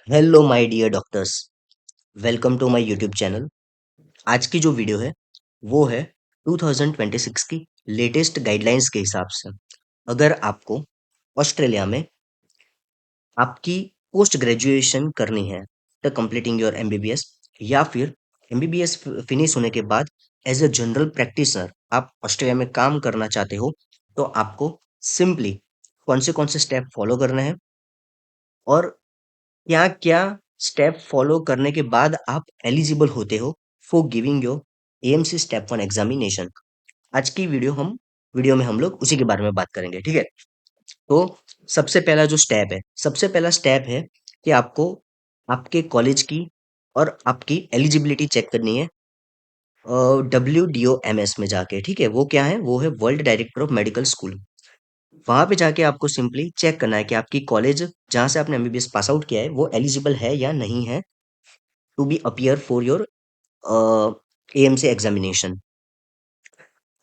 Hello my dear doctors. Welcome to my YouTube channel. आज की जो वीडियो है वो है 2026 की लेटेस्ट गाइडलाइंस के हिसाब से। अगर आपको ऑस्ट्रेलिया में आपकी पोस्ट ग्रेजुएशन करनी है द कंप्लीटिंग योर एमबीबीएस, या फिर एमबीबीएस फिनिश होने के बाद एज अ जनरल प्रैक्टिशनर आप ऑस्ट्रेलिया में काम करना चाहते हो, तो आपको सिंपली कौन से स्टेप फॉलो करने हैं और क्या-क्या स्टेप फॉलो करने के बाद आप एलिजिबल होते हो for giving your AMC step 1 examination. आज की वीडियो में हम लोग उसी के बारे में बात करेंगे, ठीक है? तो सबसे पहला स्टेप है कि आपको आपके कॉलेज की और आपकी एलिजिबिलिटी चेक करनी है WDOMS में जाके, ठीक है? वो क्या है? वो है world director of medical school. वहां पे जाके आपको सिंपली चेक करना है कि आपकी कॉलेज जहां से आपने एमबीबीएस पास आउट किया है वो एलिजिबल है या नहीं है to be appear for your AMC examination.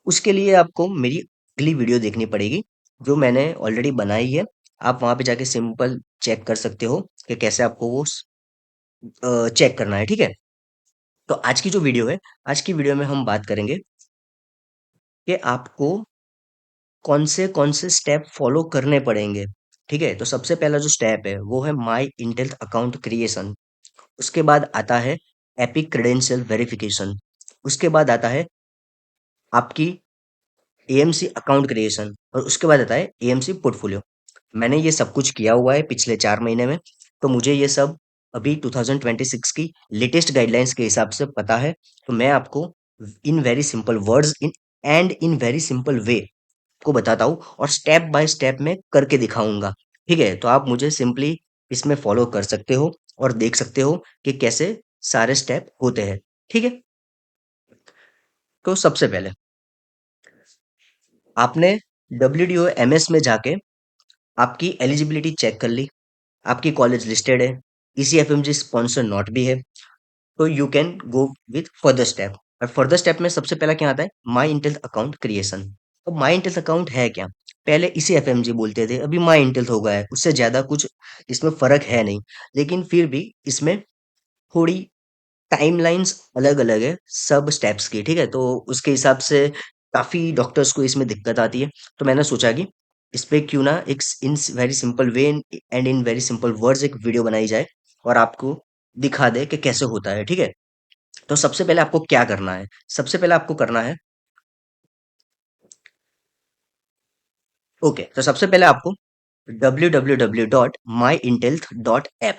उसके लिए आपको मेरी अगली वीडियो देखनी पड़ेगी जो मैंने ऑलरेडी बनाई है। आप वहां पे जाके सिंपल चेक कर सकते हो कि कैसे आपको वो चेक करना है, ठीक है? तो आज की वीडियो में हम बात करेंगे कि आपको कौन से स्टेप फॉलो करने पड़ेंगे, ठीक है? तो सबसे पहला जो स्टेप है वो है माई इंटेल अकाउंट क्रिएशन। उसके बाद आता है एपिक क्रेडेंशियल वेरिफिकेशन। उसके बाद आता है आपकी एएमसी अकाउंट क्रिएशन और उसके बाद आता है एएमसी पोर्टफोलियो। मैंने ये सब कुछ किया हुआ है पिछले 4 महीने में, तो मुझे ये सब अभी 2026 की लेटेस्ट गाइडलाइंस के हिसाब से पता है। तो मैं आपको in very simple words in very simple way को बताता हूँ और स्टेप बाय स्टेप में करके दिखाऊंगा, ठीक है? तो आप मुझे सिंपली इसमें फॉलो कर सकते हो और देख सकते हो कि कैसे सारे स्टेप होते हैं, ठीक है? तो सबसे पहले आपने WDO-MS में जाके आपकी एलिजिबिलिटी चेक कर ली, आपकी कॉलेज लिस्टेड है, ECFMG स्पॉन्सर नॉट भी है, तो you can go with further step. और फर्दर स्टेप में सबसे पहला क्या आता है? माई इंटेल अकाउंट क्रिएशन। अब माई इंटेल अकाउंट है क्या? पहले इसे एफएमजी बोलते थे, अभी माई इंटेल हो गया है। उससे ज्यादा कुछ इसमें फर्क है नहीं, लेकिन फिर भी इसमें थोड़ी टाइमलाइंस अलग-अलग है सब स्टेप्स की, ठीक है? तो उसके हिसाब से काफ़ी डॉक्टर्स को इसमें दिक्कत आती है। तो मैंने सोचा कि इस पे क्यों ना एक in very simple way and in very simple words एक वीडियो बनाई जाए और आपको दिखा दे कि कैसे होता है, ठीक है? तो सबसे पहले आपको क्या करना है? सबसे पहले आपको करना है, ओके, तो सबसे पहले आपको www.myintelth.app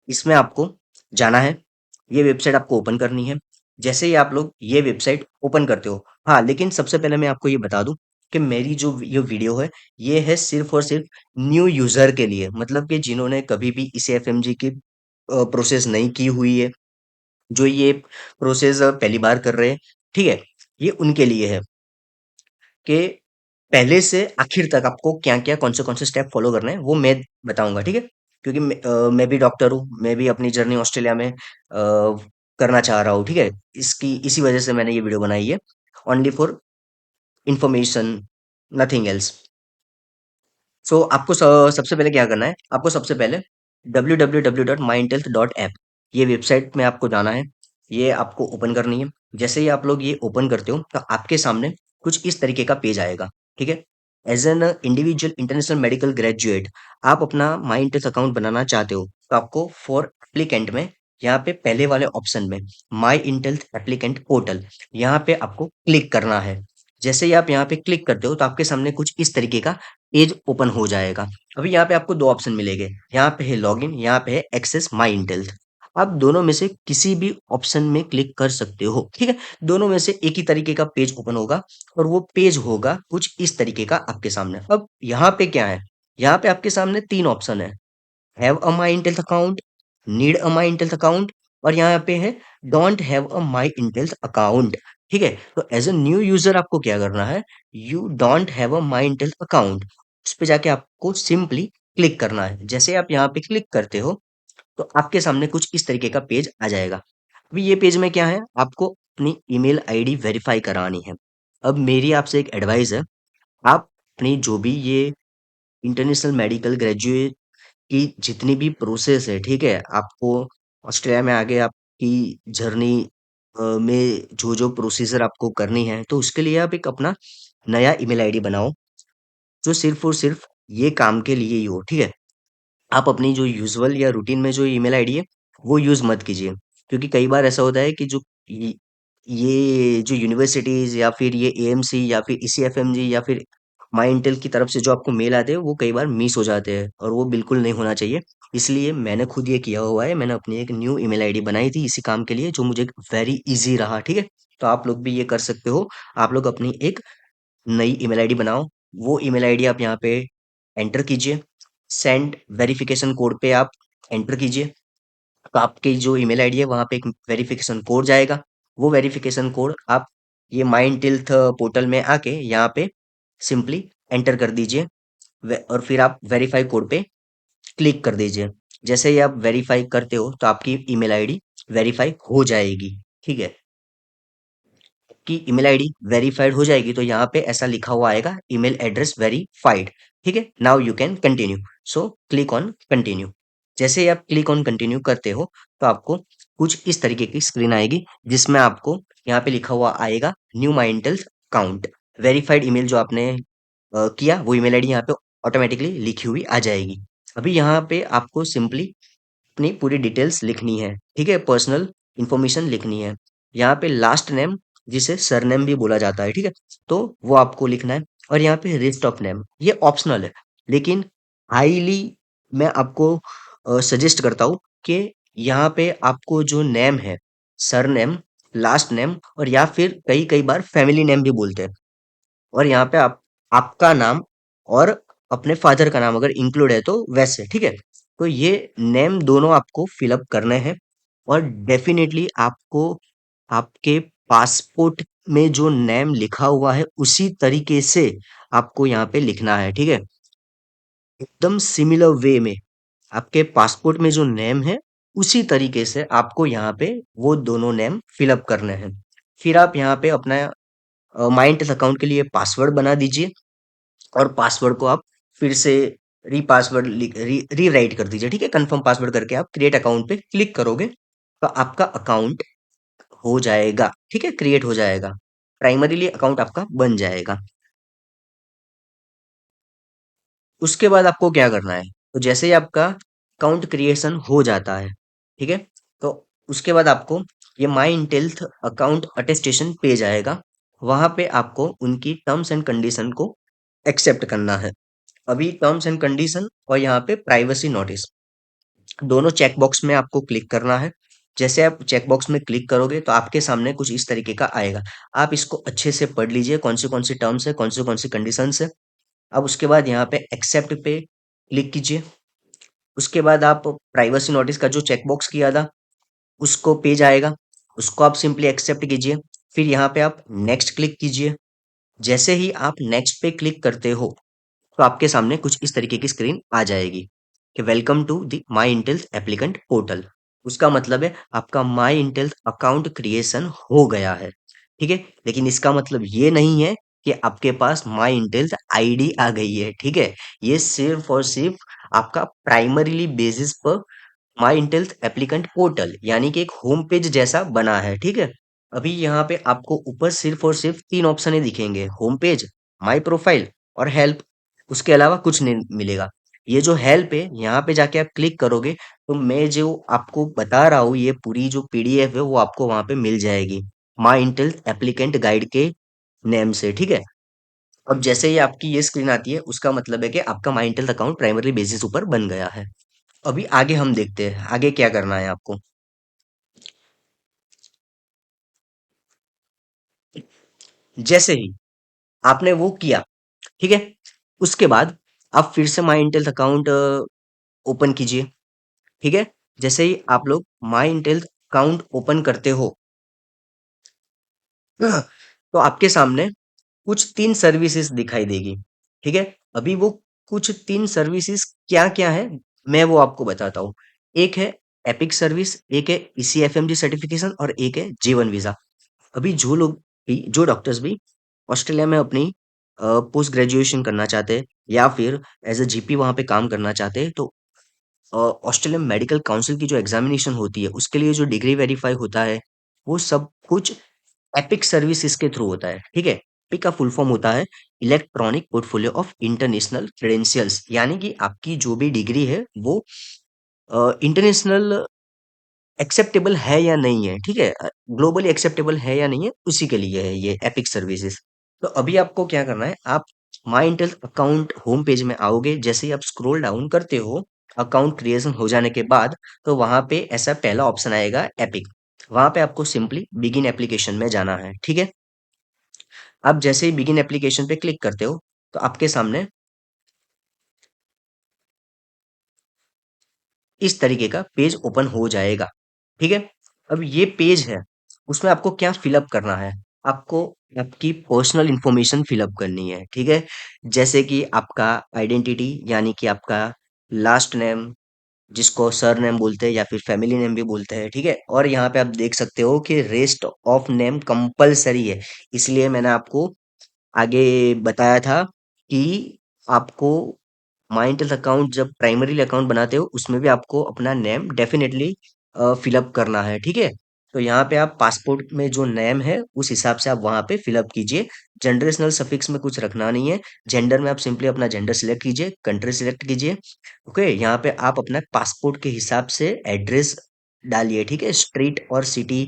इसमें आपको जाना है। ये वेबसाइट आपको ओपन करनी है। जैसे ही आप लोग ये वेबसाइट ओपन करते हो, हाँ, लेकिन सबसे पहले मैं आपको ये बता दूं कि मेरी जो ये वीडियो है ये है सिर्फ और सिर्फ न्यू यूजर के लिए, मतलब कि जिन्होंने कभी भी इस एफएमजी की प्रोसेस नहीं की हुई है, जो ये प्रोसेस पहली बार कर रहे हैं, ठीक है? ये उनके लिए है कि पहले से आखिर तक आपको क्या-क्या, कौन से स्टेप फॉलो करने हैं, वो मैं बताऊँगा, ठीक है? क्योंकि मैं भी डॉक्टर हूँ, मैं भी अपनी जर्नी ऑस्ट्रेलिया में करना चाह रहा हूँ, ठीक है? इसी वजह से मैंने ये वीडियो बनाई है, only for information, nothing else. So आपको सबसे पहले क्या करना है? आपको सबसे पहले www.myintelth.app ये वेबसाइट में आपको जाना है। ये आपको ओपन करनी है। जैसे ही आप लोग ये ओपन करते हो, तो आपके सामने कुछ इस तरीके का पेज आएगा, ठीक है? As an individual international medical graduate आप अपना माई इंटेल्थ अकाउंट बनाना चाहते हो, तो आपको फॉर एप्लीकेंट में यहाँ पे पहले वाले ऑप्शन में माई इंटेल्थ एप्लीकेंट पोर्टल, यहाँ पे आपको क्लिक करना है। जैसे ही आप यहाँ पे क्लिक करते हो, तो आपके सामने कुछ इस तरीके का पेज ओपन हो जाएगा। अभी यहाँ पे आपको 2 ऑप्शन मिलेंगे। यहाँ पे है लॉगिन, यहाँ पे है एक्सेस माय इंटेल्थ। आप दोनों में से किसी भी ऑप्शन में क्लिक कर सकते हो, ठीक है? दोनों में से एक ही तरीके का पेज ओपन होगा और वो पेज होगा कुछ इस तरीके का आपके सामने। अब यहाँ पे क्या है? यहाँ पे आपके सामने 3 ऑप्शन है। Have a my Intealth account, need a my Intealth account और यहाँ पे है don't have a my Intealth account, ठीक है? तो एज अ न्यू यूजर आपको क्या करना है? You don't have a my Intealth account, उस पे जाके आपको सिंपली क्लिक करना है। जैसे आप यहाँ पे क्लिक करते हो, तो आपके सामने कुछ इस तरीके का पेज आ जाएगा। अभी ये पेज में क्या है? आपको अपनी ईमेल आईडी वेरीफाई करानी है। अब मेरी आपसे एक एडवाइस है, आप अपनी जो भी ये इंटरनेशनल मेडिकल ग्रेजुएट कि जितनी भी प्रोसेस है, ठीक है, आपको ऑस्ट्रेलिया में आगे आपकी जर्नी में जो जो प्रोसीजर आपको करनी है, तो उसके लिए आप एक अपना नया ईमेल आईडी बनाओ जो सिर्फ और सिर्फ ये काम के लिए ही हो, ठीक है। आप अपनी जो यूजुअल या रूटीन में जो ईमेल आईडी है वो यूज मत कीजिए, क्योंकि कई बार ऐसा होता है कि जो ये जो यूनिवर्सिटीज या फिर ये एएमसी या फिर ईसीएफएमजी या फिर माई इंटेल की तरफ से जो आपको मेल आते हैं वो कई बार मिस हो जाते हैं और वो बिल्कुल नहीं होना चाहिए। इसलिए मैंने खुद ये किया हुआ है, मैंने अपनी एक न्यू ईमेल आईडी बनाई थी इसी काम के लिए, जो मुझे वेरी इजी रहा, ठीक है। तो आप लोग भी ये कर सकते हो। आप लोग अपनी एक नई ईमेल आईडी बनाओ, वो ईमेल आईडी आप यहाँ पे एंटर कीजिए, सेंड वेरिफिकेशन कोड पे आप एंटर कीजिए। तो आपकी जो ईमेल आईडी है वहां पे एक वेरिफिकेशन कोड जाएगा। वो वेरिफिकेशन कोड आप ये माइंड टिल्थ पोर्टल में आके यहाँ पे सिंपली एंटर कर दीजिए। और फिर आप वेरीफाई कोड पे क्लिक कर दीजिए। जैसे ही आप वेरीफाई करते हो तो आपकी ईमेल आईडी वेरीफाई हो जाएगी, ठीक है। की ईमेल आईडी वेरीफाइड हो जाएगी तो यहाँ पे ऐसा लिखा हुआ आएगा, ईमेल एड्रेस वेरीफाइड, ठीक है। Now you can continue. So click on continue. जैसे ही आप क्लिक ऑन कंटिन्यू करते हो तो आपको कुछ इस तरीके की स्क्रीन आएगी, जिसमें आपको यहाँ पे लिखा हुआ आएगा न्यू माइंडल अकाउंट। वेरीफाइड ईमेल जो आपने किया वो ईमेल आईडी यहाँ पे ऑटोमेटिकली लिखी हुई आ जाएगी। अभी यहाँ पे आपको सिंपली अपनी पूरी डिटेल्स लिखनी है, ठीक है, पर्सनल इंफॉर्मेशन लिखनी है। यहाँ पे लास्ट नेम, जिसे सरनेम भी बोला जाता है, ठीक है, तो वो आपको लिखना है। और यहाँ पे रेस्ट ऑफ नेम ये ऑप्शनल है, लेकिन हाईली मैं आपको सजेस्ट करता हूँ कि यहाँ पे आपको जो नेम है, सरनेम, लास्ट नेम, और या फिर कई कई बार फैमिली नेम भी बोलते हैं, और यहाँ पे आप आपका नाम और अपने फादर का नाम अगर इंक्लूड है तो वैसे, ठीक है। तो ये नेम दोनों आपको फिलअप करने हैं, और डेफिनेटली आपको आपके पासपोर्ट में जो नेम लिखा हुआ है उसी तरीके से आपको यहाँ पे लिखना है, ठीक है। एकदम सिमिलर वे में आपके पासपोर्ट में जो नेम है उसी तरीके से आपको यहाँ पे वो दोनों नेम फिलअप करने हैं। फिर आप यहाँ पे अपना माइंड अकाउंट के लिए पासवर्ड बना दीजिए, और पासवर्ड को आप फिर से री पासवर्ड री राइट कर दीजिए, ठीक है। कंफर्म पासवर्ड करके आप क्रिएट अकाउंट पे क्लिक करोगे तो आपका अकाउंट हो जाएगा, ठीक है, क्रिएट हो जाएगा, प्राइमरीली अकाउंट आपका बन जाएगा। उसके बाद आपको क्या करना है, तो जैसे ही आपका अकाउंट क्रिएशन हो जाता है, ठीक है, तो उसके बाद आपको ये माई इंटेल्थ अकाउंट अटेस्टेशन पेज आएगा। वहां पे आपको उनकी टर्म्स एंड कंडीशन को एक्सेप्ट करना है। अभी टर्म्स एंड कंडीशन और यहाँ पे प्राइवेसी नोटिस, दोनों चेक बॉक्स में आपको क्लिक करना है। जैसे आप चेक बॉक्स में क्लिक करोगे तो आपके सामने कुछ इस तरीके का आएगा। आप इसको अच्छे से पढ़ लीजिए, कौन सी टर्म्स है, कौन सी कंडीशंस है। अब उसके बाद यहाँ पे एक्सेप्ट पे क्लिक कीजिए। उसके बाद आप प्राइवेसी नोटिस का जो चेक बॉक्स किया था उसको पेज आएगा, उसको आप सिंपली एक्सेप्ट कीजिए। फिर यहाँ पे आप नेक्स्ट क्लिक कीजिए। जैसे ही आप नेक्स्ट पे क्लिक करते हो तो आपके सामने कुछ इस तरीके की स्क्रीन आ जाएगी कि welcome to the My Intealth applicant portal. उसका मतलब है आपका माई इंटेल्स अकाउंट क्रिएशन हो गया है, ठीक है। लेकिन इसका मतलब ये नहीं है कि आपके पास माई इंटेल्स आईडी आ गई है, ठीक है। ये सिर्फ और सिर्फ आपका प्राइमरीली बेसिस पर माई इंटेल्स एप्लीकेंट पोर्टल यानी कि एक होम पेज जैसा बना है, ठीक है। अभी यहाँ पे आपको ऊपर सिर्फ और सिर्फ तीन ऑप्शन दिखेंगे, होम पेज, माई प्रोफाइल और हेल्प। उसके अलावा कुछ नहीं मिलेगा। ये जो हेल्प है यहाँ पे जाके आप क्लिक करोगे तो मैं जो आपको बता रहा हूँ ये पूरी जो पीडीएफ है वो आपको वहां पे मिल जाएगी, माई इंटेल एप्लीकेंट गाइड के नेम से, ठीक है। अब जैसे ही आपकी ये स्क्रीन आती है उसका मतलब है कि आपका माई इंटेल अकाउंट प्राइमरी बेसिस ऊपर बन गया है। अभी आगे हम देखते हैं आगे क्या करना है आपको। जैसे ही आपने वो किया, ठीक है, उसके बाद आप फिर से माई इंटेल अकाउंट ओपन कीजिए, ठीक है। जैसे ही आप लोग माई इंटेल अकाउंट ओपन करते हो तो आपके सामने कुछ तीन सर्विसेज दिखाई देगी, ठीक है। अभी वो कुछ तीन सर्विसेज क्या क्या है मैं वो आपको बताता हूँ। एक है एपिक सर्विस, एक है ईसीएफएमजी सर्टिफिकेशन, और एक है जीवन वीजा। अभी जो लोग भी, जो डॉक्टर्स भी ऑस्ट्रेलिया में अपनी पोस्ट ग्रेजुएशन करना चाहते हैं या फिर एज अ जीपी वहां पे काम करना चाहते हैं, तो ऑस्ट्रेलियन मेडिकल काउंसिल की जो एग्जामिनेशन होती है उसके लिए जो डिग्री वेरीफाई होता है वो सब कुछ एपिक सर्विसेज के थ्रू होता है, ठीक है। एपिक का फुल फॉर्म होता है electronic portfolio of international credentials, यानी कि आपकी जो भी डिग्री है वो इंटरनेशनल एक्सेप्टेबल है या नहीं है, ठीक है, ग्लोबली एक्सेप्टेबल है या नहीं है, उसी के लिए है ये एपिक सर्विसेज। तो अभी आपको क्या करना है, आप my Intealth account home page में आओगे, जैसे ही आप स्क्रॉल डाउन करते हो अकाउंट क्रिएशन हो जाने के बाद, तो वहां पे ऐसा पहला ऑप्शन आएगा एपिक। वहां पे आपको सिंपली बिगिन एप्लीकेशन में जाना है, ठीक है। आप जैसे ही बिगिन एप्लीकेशन पे क्लिक करते हो तो आपके सामने इस तरीके का पेज ओपन हो जाएगा, ठीक है। अब ये पेज है, उसमें आपको क्या फिलअप करना है, आपको आपकी पर्सनल इंफॉर्मेशन फिलअप करनी है, ठीक है। जैसे कि आपका आइडेंटिटी, यानी कि आपका लास्ट नेम, जिसको सर नेम बोलते हैं या फिर फैमिली नेम भी बोलते हैं, ठीक है। और यहाँ पे आप देख सकते हो कि रेस्ट ऑफ नेम कंपलसरी है, इसलिए मैंने आपको आगे बताया था कि आपको माइंड अकाउंट जब प्राइमरी अकाउंट बनाते हो उसमें भी आपको अपना नेम डेफिनेटली फिलअप करना है, ठीक है। तो यहाँ पे आप पासपोर्ट में जो नेम है उस हिसाब से आप वहाँ पे फिलअप कीजिए। जनरेशनल सफिक्स में कुछ रखना नहीं है। जेंडर में आप सिंपली अपना जेंडर सिलेक्ट कीजिए, कंट्री सिलेक्ट कीजिए। ओके, यहाँ पे आप अपना पासपोर्ट के हिसाब से एड्रेस डालिए, ठीक है। स्ट्रीट और सिटी,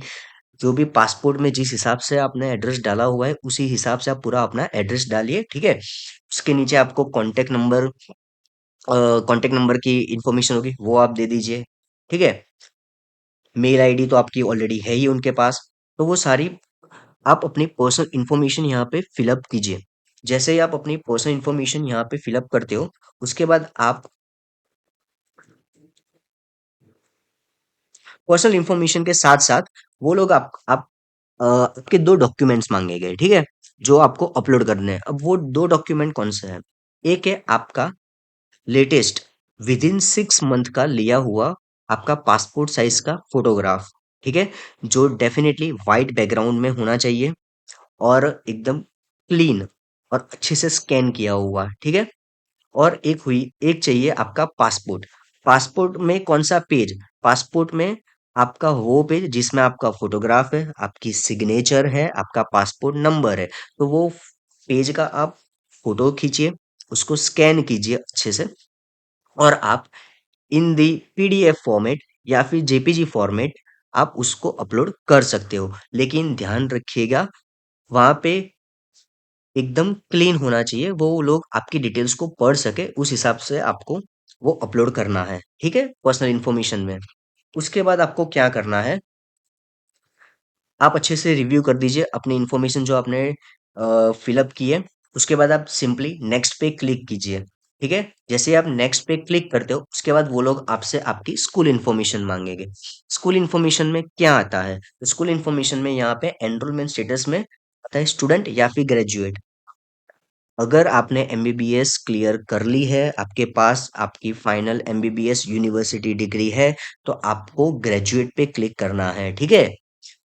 जो भी पासपोर्ट में जिस हिसाब से आपने एड्रेस डाला हुआ है उसी हिसाब से आप पूरा अपना एड्रेस डालिए, ठीक है। उसके नीचे आपको कॉन्टेक्ट नंबर की इंफॉर्मेशन होगी वो आप दे दीजिए, ठीक है। मेल आईडी तो आपकी ऑलरेडी है ही उनके पास। तो वो सारी आप अपनी पर्सनल इंफॉर्मेशन यहाँ पे फिलअप कीजिए। जैसे ही आप अपनी पर्सनल इंफॉर्मेशन यहाँ पे फिलअप करते हो उसके बाद आप पर्सनल इंफॉर्मेशन के साथ साथ वो लोग आपके दो डॉक्यूमेंट्स मांगे गए, ठीक है, जो आपको अपलोड करने हैं। अब वो दो डॉक्यूमेंट कौन से हैं? एक है आपका लेटेस्ट विद इन 6 मंथ का लिया हुआ आपका पासपोर्ट साइज का फोटोग्राफ, ठीक है, जो डेफिनेटली वाइट बैकग्राउंड में होना चाहिए और एकदम क्लीन और अच्छे से स्कैन किया हुआ, ठीक है। और एक चाहिए आपका पासपोर्ट। पासपोर्ट में कौन सा पेज? पासपोर्ट में आपका वो पेज जिसमें आपका फोटोग्राफ है, आपकी सिग्नेचर है, आपका पासपोर्ट नंबर है। तो वो पेज का आप फोटो खींचिए, उसको स्कैन कीजिए अच्छे से, और आप इन दी पीडीएफ फॉर्मेट या फिर जेपीजी फॉर्मेट आप उसको अपलोड कर सकते हो। लेकिन ध्यान रखिएगा, वहां पे एकदम क्लीन होना चाहिए, वो लोग आपकी डिटेल्स को पढ़ सके उस हिसाब से आपको वो अपलोड करना है, ठीक है, पर्सनल इन्फॉर्मेशन में। उसके बाद आपको क्या करना है, आप अच्छे से रिव्यू कर दीजिए अपनी इन्फॉर्मेशन जो आपने फिलअप की है। उसके बाद आप सिंपली नेक्स्ट पे क्लिक कीजिए, ठीक है। जैसे ही आप नेक्स्ट पे क्लिक करते हो उसके बाद वो लोग आपसे आपकी स्कूल इन्फॉर्मेशन मांगेंगे। स्कूल इन्फॉर्मेशन में क्या आता है? तो स्कूल इन्फॉर्मेशन में यहाँ पे एनरोलमेंट स्टेटस में आता है स्टूडेंट या फिर ग्रेजुएट। अगर आपने एमबीबीएस क्लियर कर ली है, आपके पास आपकी फाइनल एमबीबीएस यूनिवर्सिटी डिग्री है, तो आपको ग्रेजुएट पे क्लिक करना है, ठीक है।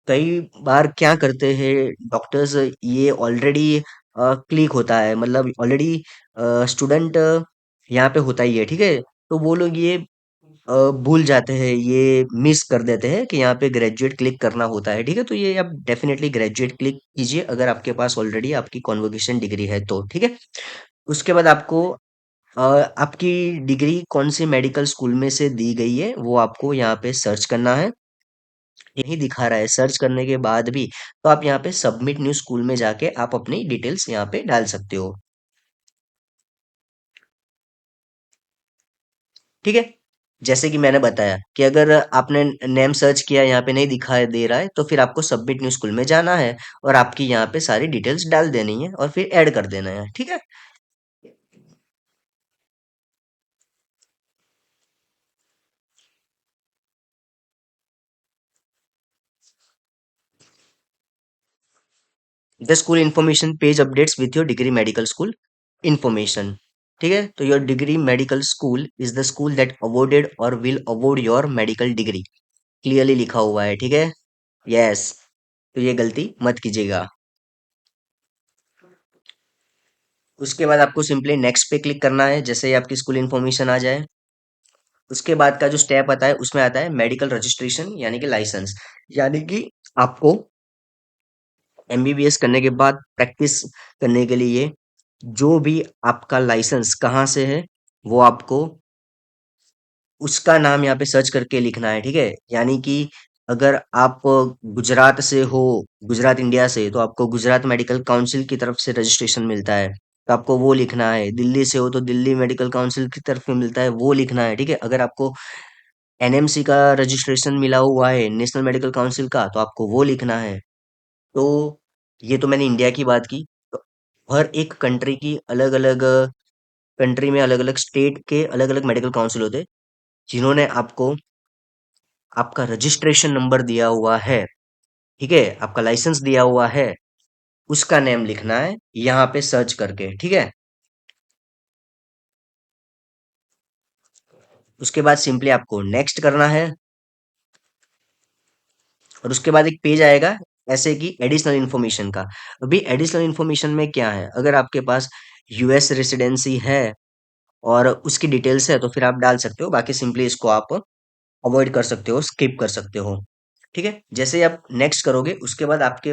कई बार क्या करते हैं डॉक्टर्स, ये ऑलरेडी क्लिक होता है, मतलब ऑलरेडी स्टूडेंट यहाँ पे होता ही है, ठीक है। तो वो लोग ये भूल जाते हैं, ये मिस कर देते हैं कि यहाँ पे ग्रेजुएट क्लिक करना होता है, ठीक है। तो ये आप डेफिनेटली ग्रेजुएट क्लिक कीजिए अगर आपके पास ऑलरेडी आपकी कॉन्वोकेशन डिग्री है तो, ठीक है। उसके बाद आपको आपकी डिग्री कौन से मेडिकल स्कूल में से दी गई है वो आपको यहाँ पे सर्च करना है। यही दिखा रहा है, सर्च करने के बाद भी तो आप यहाँ पे सबमिट न्यू स्कूल में जाके आप अपनी डिटेल्स यहाँ पे डाल सकते हो, ठीक है। जैसे कि मैंने बताया कि अगर आपने नेम सर्च किया यहाँ पे नहीं दिखाई दे रहा है तो फिर आपको सबमिट न्यू स्कूल में जाना है और आपकी यहाँ पे सारी डिटेल्स डाल देनी है और फिर ऐड कर देना है, ठीक है। The school information page updates with your degree medical school information, ठीक है। तो your degree medical school is the school that awarded or will award your medical degree, clearly लिखा हुआ है, ठीक है। यस, तो ये गलती मत कीजिएगा। उसके बाद आपको सिंपली नेक्स्ट पे क्लिक करना है जैसे ही आपकी स्कूल इन्फॉर्मेशन आ जाए। उसके बाद का जो स्टेप आता है उसमें आता है मेडिकल रजिस्ट्रेशन यानी कि लाइसेंस। यानी कि आपको एमबीबीएस करने के बाद प्रैक्टिस करने के लिए जो भी आपका लाइसेंस कहाँ से है वो आपको उसका नाम यहाँ पे सर्च करके लिखना है, ठीक है? यानी कि अगर आप गुजरात से हो, गुजरात इंडिया से, तो आपको गुजरात मेडिकल काउंसिल की तरफ से रजिस्ट्रेशन मिलता है, तो आपको वो लिखना है। दिल्ली से हो तो दिल्ली मेडिकल काउंसिल की तरफ से मिलता है, वो लिखना है, ठीक है? अगर आपको एनएमसी का रजिस्ट्रेशन मिला हुआ है, नेशनल मेडिकल काउंसिल का, तो आपको वो लिखना है। तो ये तो मैंने इंडिया की बात की। तो हर एक कंट्री की अलग-अलग कंट्री में अलग-अलग स्टेट के अलग-अलग मेडिकल काउंसिल होते हैं, जिन्होंने आपको आपका रजिस्ट्रेशन नंबर दिया हुआ है, ठीक है? आपका लाइसेंस दिया हुआ है, उसका नेम लिखना है यहाँ पे सर्च करके, ठीक है? उसके बाद सिंपली आपको नेक्स्ट करना है और उसके बाद एक पेज आएगा ऐसे कि एडिशनल इन्फॉर्मेशन का। अभी एडिशनल इन्फॉर्मेशन में क्या है, अगर आपके पास यूएस रेसिडेंसी है और उसकी डिटेल्स है तो फिर आप डाल सकते हो, बाकी सिंपली इसको आप अवॉइड कर सकते हो, स्किप कर सकते हो, ठीक है? जैसे ही आप नेक्स्ट करोगे उसके बाद आपके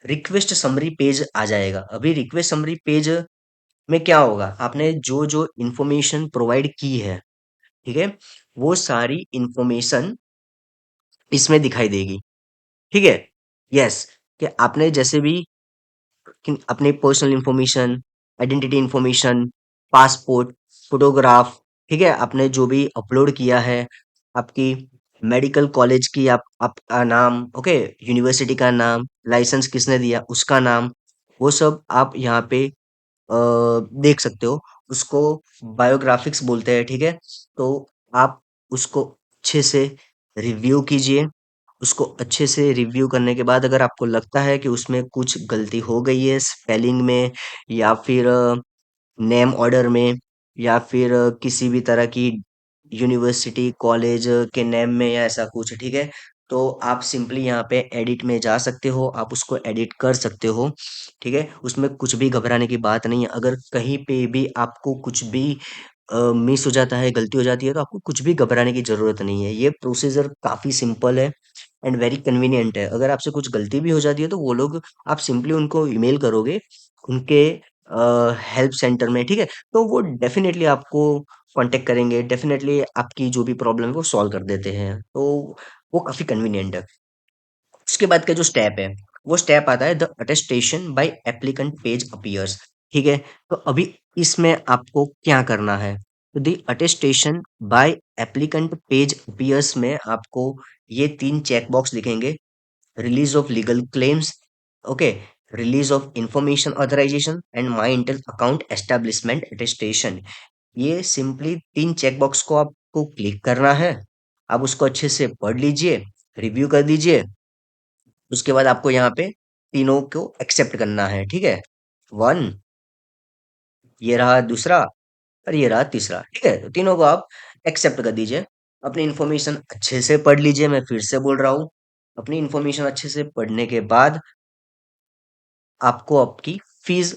रिक्वेस्ट समरी पेज आ जाएगा। अभी रिक्वेस्ट समरी पेज में क्या होगा, आपने जो जो इंफॉर्मेशन प्रोवाइड की है, ठीक है, वो सारी इंफॉर्मेशन इसमें दिखाई देगी, ठीक है? यस, कि आपने जैसे भी अपने personal information, identity information, passport, photograph, ठीक है, आपने जो भी अपलोड किया है, आपकी मेडिकल कॉलेज की आपका नाम, ओके, यूनिवर्सिटी का नाम, लाइसेंस किसने दिया उसका नाम, वो सब आप यहाँ पे देख सकते हो। उसको बायोग्राफिक्स बोलते हैं, ठीक है? तो आप उसको अच्छे से रिव्यू कीजिए। उसको अच्छे से रिव्यू करने के बाद अगर आपको लगता है कि उसमें कुछ गलती हो गई है स्पेलिंग में या फिर नेम ऑर्डर में या फिर किसी भी तरह की यूनिवर्सिटी कॉलेज के नेम में या ऐसा कुछ, ठीक है, तो आप सिंपली यहाँ पे एडिट में जा सकते हो, आप उसको एडिट कर सकते हो, ठीक है? उसमें कुछ भी घबराने की बात नहीं है। अगर कहीं पे भी आपको कुछ भी मिस हो जाता है, गलती हो जाती है, तो आपको कुछ भी घबराने की जरूरत नहीं है। ये प्रोसीजर काफी सिंपल है एंड वेरी कन्वीनियंट है। अगर आपसे कुछ गलती भी हो जाती है तो वो लोग, आप सिंपली उनको ईमेल करोगे उनके हेल्प सेंटर में, ठीक है, तो वो डेफिनेटली आपको कांटेक्ट करेंगे, डेफिनेटली आपकी जो भी प्रॉब्लम है वो सॉल्व कर देते हैं, तो वो काफी कन्वीनियंट है। उसके बाद का जो स्टेप है वो स्टेप आता है the attestation by applicant page appears, ठीक है? तो अभी इसमें आपको क्या करना है, तो the attestation by applicant page appears में आपको ये तीन चेक बॉक्स दिखेंगे। Release of legal claims, okay, release of information authorisation and My Intealth account establishment attestation. ये सिंपली तीन चेक बॉक्स को आपको क्लिक करना है। आप उसको अच्छे से पढ़ लीजिए, रिव्यू कर दीजिए। उसके बाद आपको यहाँ पे तीनों को एक्सेप्ट करना है, ठीक है? वन, ये रहा दूसरा और ये रहा तीसरा, ठीक है? तो तीनों को आप एक्सेप्ट कर दीजिए। अपनी इंफॉर्मेशन अच्छे से पढ़ लीजिए, मैं फिर से बोल रहा हूँ, अपनी इंफॉर्मेशन अच्छे से पढ़ने के बाद आपको आपकी फीस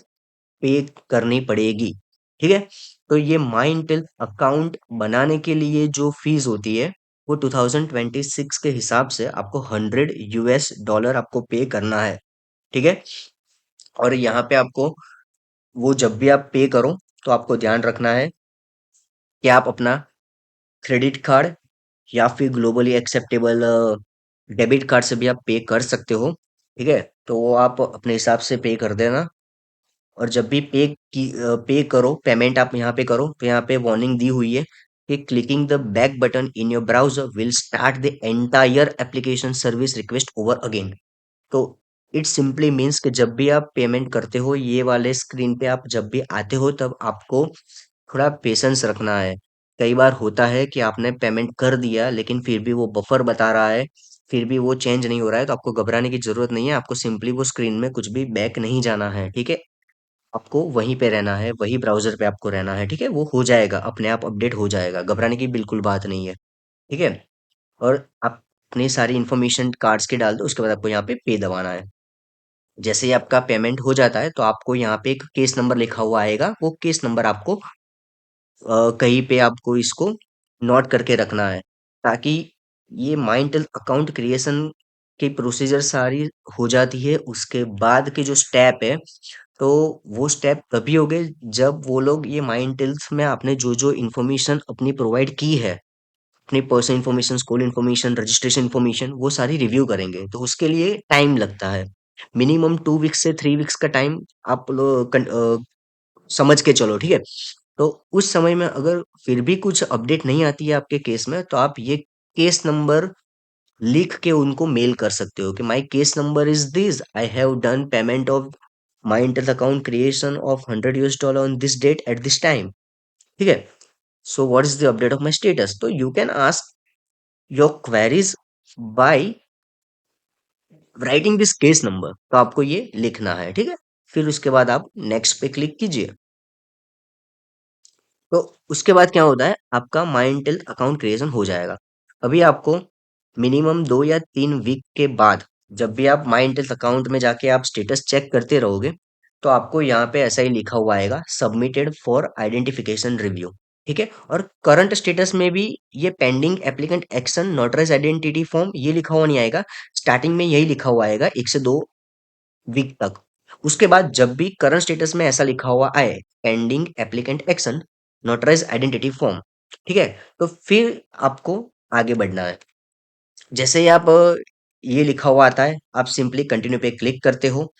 पे करनी पड़ेगी, ठीक है? तो ये माइंडटेल अकाउंट बनाने के लिए जो फीस होती है वो 2026 के हिसाब से आपको 100 US डॉलर आपको पे करना है, ठीक है? और यहाँ पे आपको, वो जब भी आप पे करो तो आपको ध्यान रखना है कि आप अपना क्रेडिट कार्ड या फिर ग्लोबली एक्सेप्टेबल डेबिट कार्ड से भी आप पे कर सकते हो, ठीक है? तो वो आप अपने हिसाब से पे कर देना। और जब भी पे करो, पेमेंट आप यहाँ पे करो, तो यहाँ पे वार्निंग दी हुई है कि clicking the back button in your browser will start the entire application service request over again. तो इट सिंपली मीन्स कि जब भी आप पेमेंट करते हो ये वाले स्क्रीन पे आप जब भी आते हो तब आपको थोड़ा पेशेंस रखना है। कई बार होता है कि आपने पेमेंट कर दिया लेकिन फिर भी वो बफर बता रहा है, फिर भी वो चेंज नहीं हो रहा है, तो आपको घबराने की जरूरत नहीं है। आपको सिंपली वो स्क्रीन में कुछ भी बैक नहीं जाना है, ठीक है? आपको वहीं पे रहना है, वही ब्राउज़र पे आपको रहना है, ठीक है? वो हो जाएगा, अपने आप अपडेट हो जाएगा, घबराने की बिल्कुल बात नहीं है, ठीक है? और आप अपनी सारी इन्फॉर्मेशन कार्ड्स की डाल दो, उसके बाद आपको यहाँ पे पे दबाना है। जैसे ही आपका पेमेंट हो जाता है, तो आपको यहाँ पे एक केस नंबर लिखा हुआ आएगा, वो केस नंबर आपको कहीं पे आपको इसको नोट करके रखना है, ताकि ये माइंड अकाउंट क्रिएशन की प्रोसीजर सारी हो जाती है। उसके बाद के जो स्टेप है, तो वो स्टेप तभी होंगे जब वो लोग ये माइंड में आपने जो जो इन्फॉर्मेशन अपनी प्रोवाइड की है, अपनी personal information, school information, registration information, वो सारी रिव्यू करेंगे। तो उसके लिए टाइम लगता है, मिनिमम 2 वीक्स से 3 वीक्स का टाइम आप लोग समझ के चलो, ठीक है। तो उस समय में अगर फिर भी कुछ अपडेट नहीं आती है आपके केस में, तो आप ये केस नंबर लिख के उनको मेल कर सकते हो कि my case number is this, I have done payment of my Intealth account creation of $100 on this date at this time, ठीक है। So what is the update of my status, तो you can ask your queries by writing this case number. तो आपको ये लिखना है, ठीक है। फिर उसके बाद आप नेक्स्ट पे क्लिक कीजिए। तो उसके बाद क्या होता है, आपका माइंड अकाउंट क्रिएशन हो जाएगा। अभी आपको मिनिमम 2 या 3 वीक के बाद, जब भी आप माइंड अकाउंट में जाके आप स्टेटस चेक करते रहोगे, तो आपको यहाँ पे ऐसा ही लिखा हुआ आएगा, सबमिटेड फॉर आइडेंटिफिकेशन रिव्यू, ठीक है। और करंट स्टेटस में भी ये pending applicant action notarise identity form ये लिखा हुआ नहीं आएगा। स्टार्टिंग में यही लिखा हुआ आएगा 1 से 2 वीक तक। उसके बाद जब भी करंट स्टेटस में ऐसा लिखा हुआ आए, pending applicant action notarise identity form, ठीक है, तो फिर आपको आगे बढ़ना है। जैसे ही आप ये लिखा हुआ आता है, आप सिंपली कंटिन्यू पे क्लिक करते हो।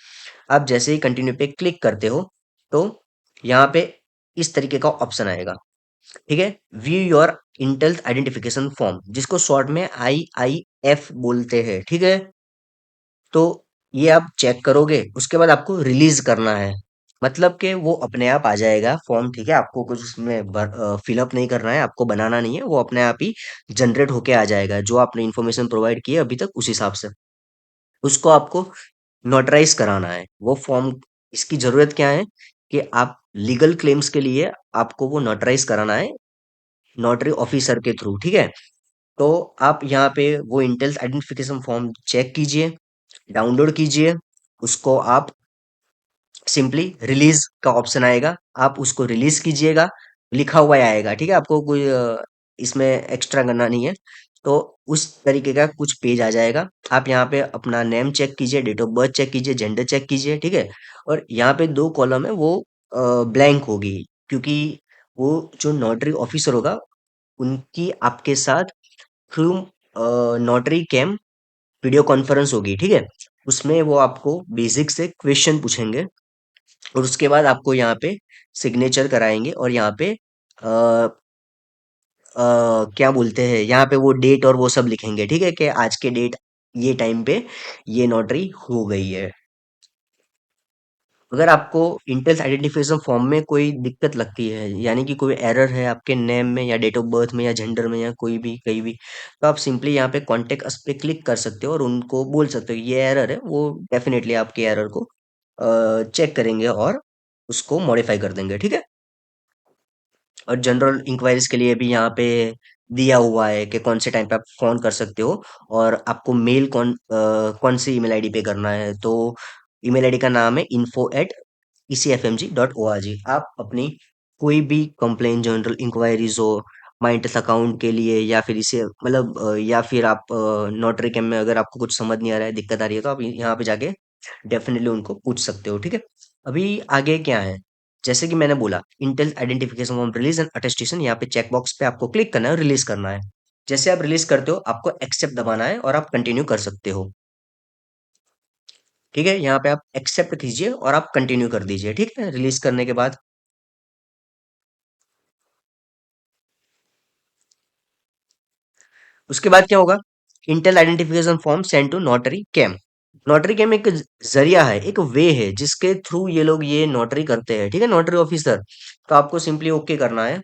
आप जैसे ही कंटिन्यू पे क्लिक करते हो, तो यहाँ पे इस तरीके का ऑप्शन आएगा, ठीक है। View your Intel identification form, जिसको शॉर्ट में IIF बोलते हैं, ठीक है। तो ये आप चेक करोगे, उसके बाद आपको रिलीज करना है। मतलब कि वो अपने आप आ जाएगा फॉर्म, ठीक है। आपको कुछ उसमें फिलअप नहीं करना है, आपको बनाना नहीं है, वो अपने आप ही जनरेट होके आ जाएगा, जो आपने इन्फॉर्मेशन प्रोवाइड की है अभी तक उस हिसाब से। उसको आपको नोटराइज कराना है वो फॉर्म। इसकी जरूरत क्या है कि आप लीगल क्लेम्स के लिए आपको वो नोटराइज कराना है नोटरी ऑफिसर के थ्रू, ठीक है। तो आप यहाँ पे वो इंटेल आइडेंटिफिकेशन फॉर्म चेक कीजिए, डाउनलोड कीजिए। उसको आप सिंपली रिलीज का ऑप्शन आएगा, आप उसको रिलीज कीजिएगा। लिखा हुआ ही आएगा, ठीक है। आपको कोई इसमें एक्स्ट्रा करना नहीं है। तो उस तरीके का कुछ पेज आ जाएगा। आप यहाँ पे अपना नेम चेक कीजिए, डेट ऑफ बर्थ चेक कीजिए, जेंडर चेक कीजिए, ठीक है। और यहाँ पे 2 कॉलम है वो ब्लैंक होगी, क्योंकि वो जो नोटरी ऑफिसर होगा, उनकी आपके साथ through NotaryCam video conference होगी, ठीक है। उसमें वो आपको बेसिक से क्वेश्चन पूछेंगे, और उसके बाद आपको यहाँ पे सिग्नेचर कराएंगे, और यहाँ पे आ, क्या बोलते हैं, यहाँ पे वो डेट और वो सब लिखेंगे, ठीक है, कि आज के डेट ये टाइम पे ये नोटरी हो गई है। अगर आपको इंटेल आइडेंटिफिकेशन फॉर्म में कोई दिक्कत लगती है, यानी कि कोई एरर है आपके नेम में या डेट ऑफ बर्थ में या जेंडर में या कोई भी कहीं भी, तो आप सिंपली यहाँ पे कॉन्टेक्ट अस पे क्लिक कर सकते हो और उनको बोल सकते हो ये एरर है। वो डेफिनेटली आपके एरर को चेक करेंगे और उसको मॉडिफाई कर देंगे, ठीक है। और जनरल इंक्वायरीज के लिए भी यहाँ पे दिया हुआ है कि कौन से टाइम पे आप फोन कर सकते हो, और आपको मेल कौन सी ईमेल आईडी पे करना है। तो ईमेल आईडी का नाम है info@ecfmg.org। आप अपनी कोई भी कंप्लेन, जनरल इंक्वायरीज हो माइंड अकाउंट के लिए, या फिर इसे मतलब या फिर आप नोटरी कैम में अगर आपको कुछ समझ नहीं आ रहा है, दिक्कत आ रही है, तो आप यहाँ पे जाके डेफिनेटली उनको पूछ सकते हो, ठीक है। अभी आगे क्या है, जैसे कि मैंने बोला, Intel identification form release and attestation, यहाँ पे चेक बॉक्स पे आपको क्लिक करना है और रिलीज करना है। जैसे आप रिलीज करते हो, आपको एक्सेप्ट दबाना है और आप कंटिन्यू कर सकते हो, ठीक है। यहाँ पे आप एक्सेप्ट कीजिए और आप कंटिन्यू कर दीजिए, ठीक है, रिलीज करने के बाद। उसके बाद क्या होगा, Intealth identification form send to NotaryCam. NotaryCam एक जरिया है, एक वे है, जिसके थ्रू ये लोग ये नोटरी करते हैं, ठीक है, नोटरी ऑफिसर। तो आपको सिंपली ओके करना है,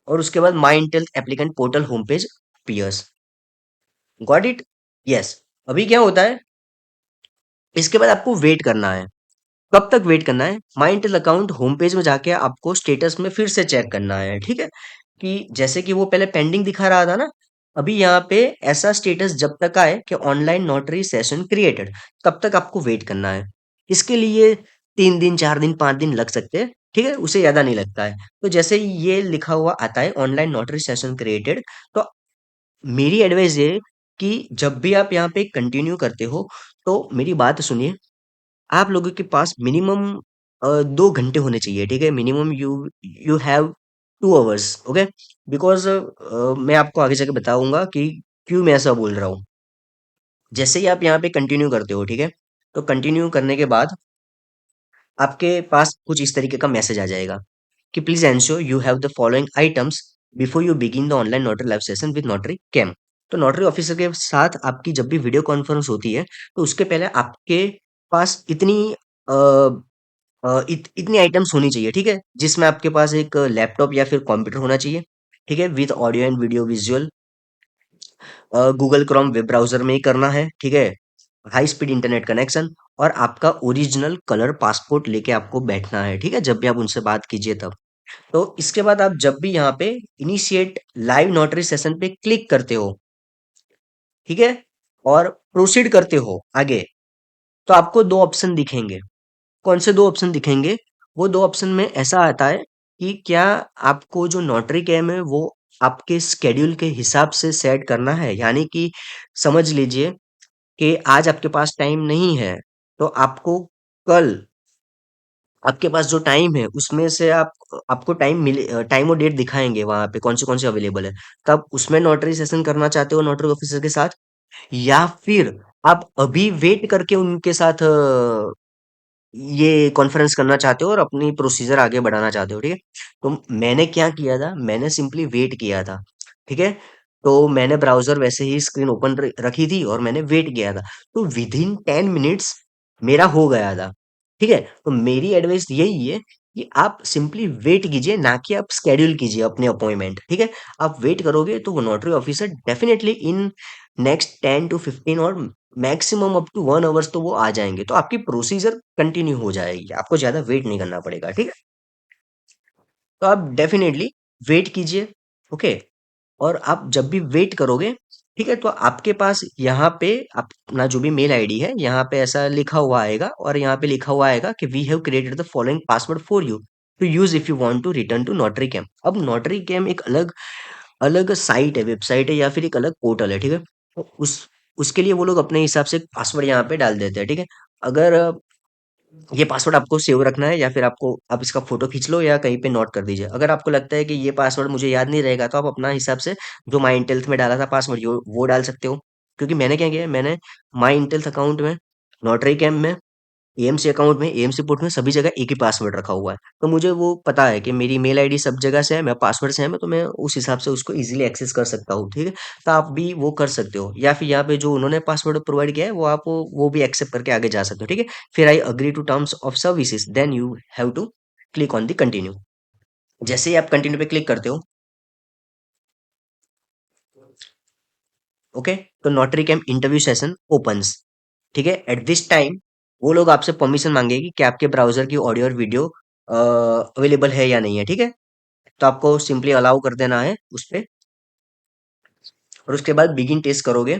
और उसके बाद my Intealth applicant portal home page appears. Got it? Yes. अभी क्या होता है, इसके बाद आपको वेट करना है। कब तक वेट करना है, माई इंटेल अकाउंट होम पेज में जाके आपको स्टेटस में फिर से चेक करना है, ठीक है। कि जैसे कि वो पहले पेंडिंग दिखा रहा था ना, अभी यहाँ पे ऐसा स्टेटस जब तक आए कि ऑनलाइन नोटरी सेशन क्रिएटेड, तब तक आपको वेट करना है। इसके लिए 3 दिन, 4 दिन, 5 दिन लग सकते हैं, ठीक है, उसे ज्यादा नहीं लगता है। तो जैसे ही ये लिखा हुआ आता है ऑनलाइन नोटरी सेशन क्रिएटेड, तो मेरी एडवाइस ये है कि जब भी आप यहाँ पे कंटिन्यू करते हो, तो मेरी बात सुनिए। आप लोगों के पास मिनिमम 2 घंटे होने चाहिए, ठीक है। Minimum you you have 2 hours, okay. Because मैं आपको आगे जाके बताऊंगा कि क्यों मैं ऐसा बोल रहा हूँ। जैसे ही आप यहाँ पे कंटिन्यू करते हो, ठीक है, तो कंटिन्यू करने के बाद आपके पास कुछ इस तरीके का मैसेज आ जाएगा कि please ensure you have the following items before you begin the online notary live session with NotaryCam. तो नोटरी ऑफिसर के साथ आपकी जब भी वीडियो कॉन्फ्रेंस होती है, तो उसके पहले आपके पास इतनी आइटम्स होनी चाहिए, ठीक है, जिसमें आपके पास एक लैपटॉप या फिर कंप्यूटर होना चाहिए, ठीक है, with audio and video visual. Google Chrome web browser में ही करना है, ठीक है। हाई स्पीड इंटरनेट कनेक्शन और आपका ओरिजिनल कलर पासपोर्ट लेके आपको बैठना है, ठीक है, जब भी आप उनसे बात कीजिए तब। तो इसके बाद आप जब भी यहाँ पे इनिशिएट लाइव नोटरी सेशन पे क्लिक करते हो, ठीक है, और प्रोसीड करते हो आगे, तो आपको दो ऑप्शन दिखेंगे। कौन से दो ऑप्शन दिखेंगे? वो दो ऑप्शन में ऐसा आता है कि क्या आपको जो नोटरी कैम है वो आपके स्केड्यूल के हिसाब से सेट करना है, यानी कि समझ लीजिए कि आज आपके पास टाइम नहीं है, तो आपको कल आपके पास जो टाइम है उसमें से आप आपको टाइम और डेट दिखाएंगे वहां पे कौन से अवेलेबल है। तब उसमें नोटरी सेशन करना चाहते हो नोटरी ऑफिसर के साथ, या फिर आप अभी वेट करके उनके साथ ये कॉन्फ्रेंस करना चाहते हो और अपनी प्रोसीजर आगे बढ़ाना चाहते हो, ठीक है। तो मैंने क्या किया था, मैंने सिंपली वेट किया था, ठीक है। तो मैंने ब्राउजर वैसे ही स्क्रीन ओपन रखी थी और मैंने वेट किया था। तो विद इन 10 मिनट्स मेरा हो गया था, ठीक है। तो मेरी एडवाइस यही है कि आप सिंपली वेट कीजिए, ना कि आप स्केड्यूल कीजिए अपने अपॉइंटमेंट, ठीक है। आप वेट करोगे तो वो notary officer definitely in next 10 to 15 और मैक्सिमम अप टू 1 आवर्स तो वो आ जाएंगे, तो आपकी प्रोसीजर कंटिन्यू हो जाएगी, आपको ज्यादा वेट नहीं करना पड़ेगा, ठीक है। तो आप डेफिनेटली वेट कीजिए, ओके। और आप जब भी वेट करोगे, ठीक है, तो आपके पास यहाँ पे अपना जो भी मेल आईडी है यहाँ पे ऐसा लिखा हुआ आएगा, और यहाँ पे लिखा हुआ आएगा कि we have created the following password for you to use if you want to return to NotaryCam. अब नोटरी कैम एक अलग अलग साइट है, वेबसाइट है, या फिर एक अलग पोर्टल है, ठीक है। तो उसके लिए वो लोग अपने हिसाब से पासवर्ड यहाँ पे डाल देते हैं, ठीक है। अगर ये पासवर्ड आपको सेव रखना है, या फिर आपको आप इसका फोटो खींच लो या कहीं पे नोट कर दीजिए। अगर आपको लगता है कि ये पासवर्ड मुझे याद नहीं रहेगा, तो आप अपना हिसाब से जो माई इंटेल्थ में डाला था पासवर्ड वो डाल सकते हो। क्योंकि मैंने क्या किया है, मैंने माई इंटेल्थ अकाउंट में, नोटरी कैम में, एएमसी अकाउंट में, एएमसी पोर्ट में, सभी जगह एक ही पासवर्ड रखा हुआ है। तो मुझे वो पता है कि मेरी मेल आईडी सब जगह से है, मेरा पासवर्ड से है, तो मैं उस हिसाब से उसको इजीली एक्सेस कर सकता हूँ, ठीक है। तो आप भी वो कर सकते हो, या फिर यहाँ पे जो उन्होंने पासवर्ड प्रोवाइड किया है वो आप वो भी एक्सेप्ट करके आगे जा सकते हो, ठीक है। फिर I agree to terms of services, then you have to click on the continue. जैसे ही आप कंटिन्यू पे क्लिक करते हो, ओके, तो NotaryCam interview session opens, ठीक है। एट दिस टाइम वो लोग आपसे परमिशन मांगेगी कि आपके ब्राउजर की ऑडियो और वीडियो अवेलेबल है या नहीं है, ठीक है। तो आपको सिंपली अलाउ कर देना है उस पे, और उसके बाद बिगिन टेस्ट करोगे।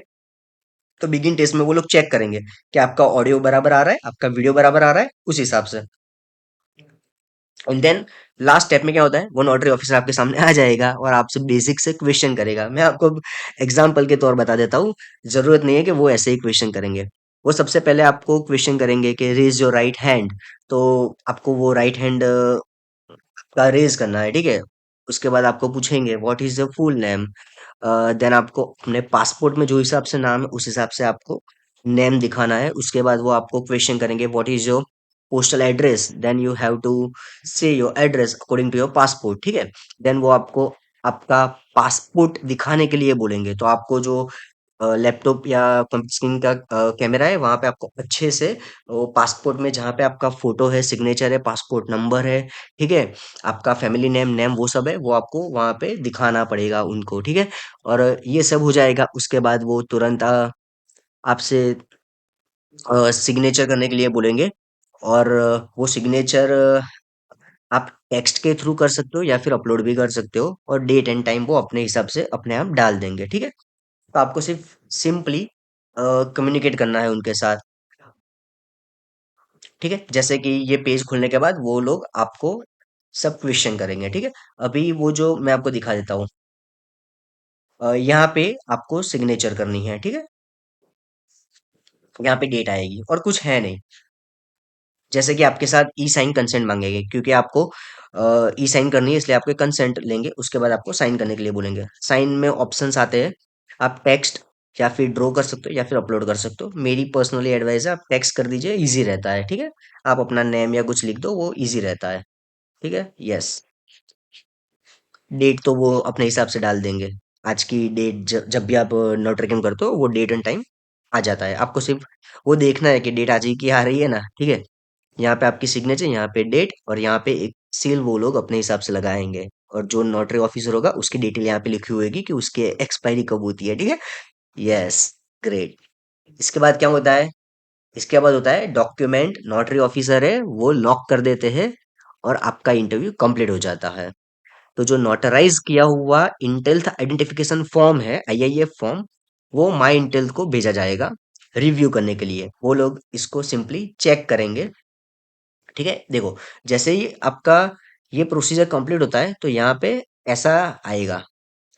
तो बिगिन टेस्ट में वो लोग चेक करेंगे कि आपका ऑडियो बराबर आ रहा है, आपका वीडियो बराबर आ रहा है, उस हिसाब से। एंड देन लास्ट स्टेप में क्या होता है, वो नोटरी ऑफिसर आपके सामने आ जाएगा और आपसे बेसिक से क्वेश्चन करेगा। मैं आपको एग्जाम्पल के तौर बता देता हूँ, जरूरत नहीं है कि वो ऐसे ही क्वेश्चन करेंगे। वो सबसे पहले आपको क्वेश्चन करेंगे कि रेज योर राइट हैंड। तो आपको वो राइट हैंड का रेज करना है, ठीक है। उसके बाद आपको पूछेंगे what is the full name. Then आपको अपने पासपोर्ट में जो हिसाब से नाम है उस हिसाब से आपको नेम दिखाना है। उसके बाद वो आपको क्वेश्चन करेंगे what is your postal address, then you have to say your address according to your passport, ठीक है। देन वो आपको आपका पासपोर्ट दिखाने के लिए बोलेंगे, तो आपको जो लैपटॉप या स्क्रीन का कैमरा है वहां पे आपको अच्छे से वो पासपोर्ट में जहाँ पे आपका फोटो है, सिग्नेचर है, पासपोर्ट नंबर है, ठीक है, आपका फैमिली नेम नेम वो सब है, वो आपको वहां पे दिखाना पड़ेगा उनको, ठीक है। और ये सब हो जाएगा, उसके बाद वो तुरंत आपसे सिग्नेचर करने के लिए बोलेंगे। और वो सिग्नेचर आप टेक्स्ट के थ्रू कर सकते हो या फिर अपलोड भी कर सकते हो, और डेट एंड टाइम वो अपने हिसाब से अपने आप डाल देंगे, ठीक है। तो आपको सिर्फ सिंपली कम्युनिकेट करना है उनके साथ, ठीक है। जैसे कि ये पेज खुलने के बाद वो लोग आपको सब क्वेश्चन करेंगे, ठीक है। अभी वो जो मैं आपको दिखा देता हूँ, यहाँ पे आपको सिग्नेचर करनी है, ठीक है। यहाँ पे डेट आएगी और कुछ है नहीं। जैसे कि आपके साथ ई साइन कंसेंट मांगेंगे, क्योंकि आपको ई साइन करनी है, इसलिए आपके कंसेंट लेंगे, उसके बाद आपको साइन करने के लिए बोलेंगे। साइन में ऑप्शंस आते हैं, आप टेक्स्ट या फिर ड्रॉ कर सकते हो या फिर अपलोड कर सकते हो। मेरी पर्सनली एडवाइस है आप टेक्स्ट कर दीजिए, इजी रहता है, ठीक है। आप अपना नेम या कुछ लिख दो, वो इजी रहता है, ठीक है। यस, डेट तो वो अपने हिसाब से डाल देंगे। आज की डेट जब भी आप नोटरी कैम करते हो, वो डेट एंड टाइम आ जाता है। आपको सिर्फ वो देखना है कि डेट आज ही की आ रही है ना, ठीक है। यहाँ पे आपकी सिग्नेचर, यहाँ पे डेट, और यहाँ पे एक सील वो लोग अपने हिसाब से लगाएंगे। और जो नोटरी ऑफिसर होगा उसकी डिटेल यहाँ पे लिखी होगी कि उसकी एक्सपायरी कब होती है, ठीक है। Yes, great. इसके बाद क्या होता है? इसके बाद होता है डॉक्यूमेंट, नोटरी ऑफिसर है वो लॉक कर देते हैं और आपका इंटरव्यू कंप्लीट हो जाता है। तो जो नोटराइज किया हुआ इंटेल्थ आइडेंटिफिकेशन फॉर्म है, आईआईएफ फॉर्म, वो माई इंटेल्थ को भेजा जाएगा रिव्यू करने के लिए। वो लोग इसको सिंपली चेक करेंगे, ठीक है। देखो, जैसे ही आपका ये प्रोसीजर कंप्लीट होता है, तो यहाँ पे ऐसा आएगा,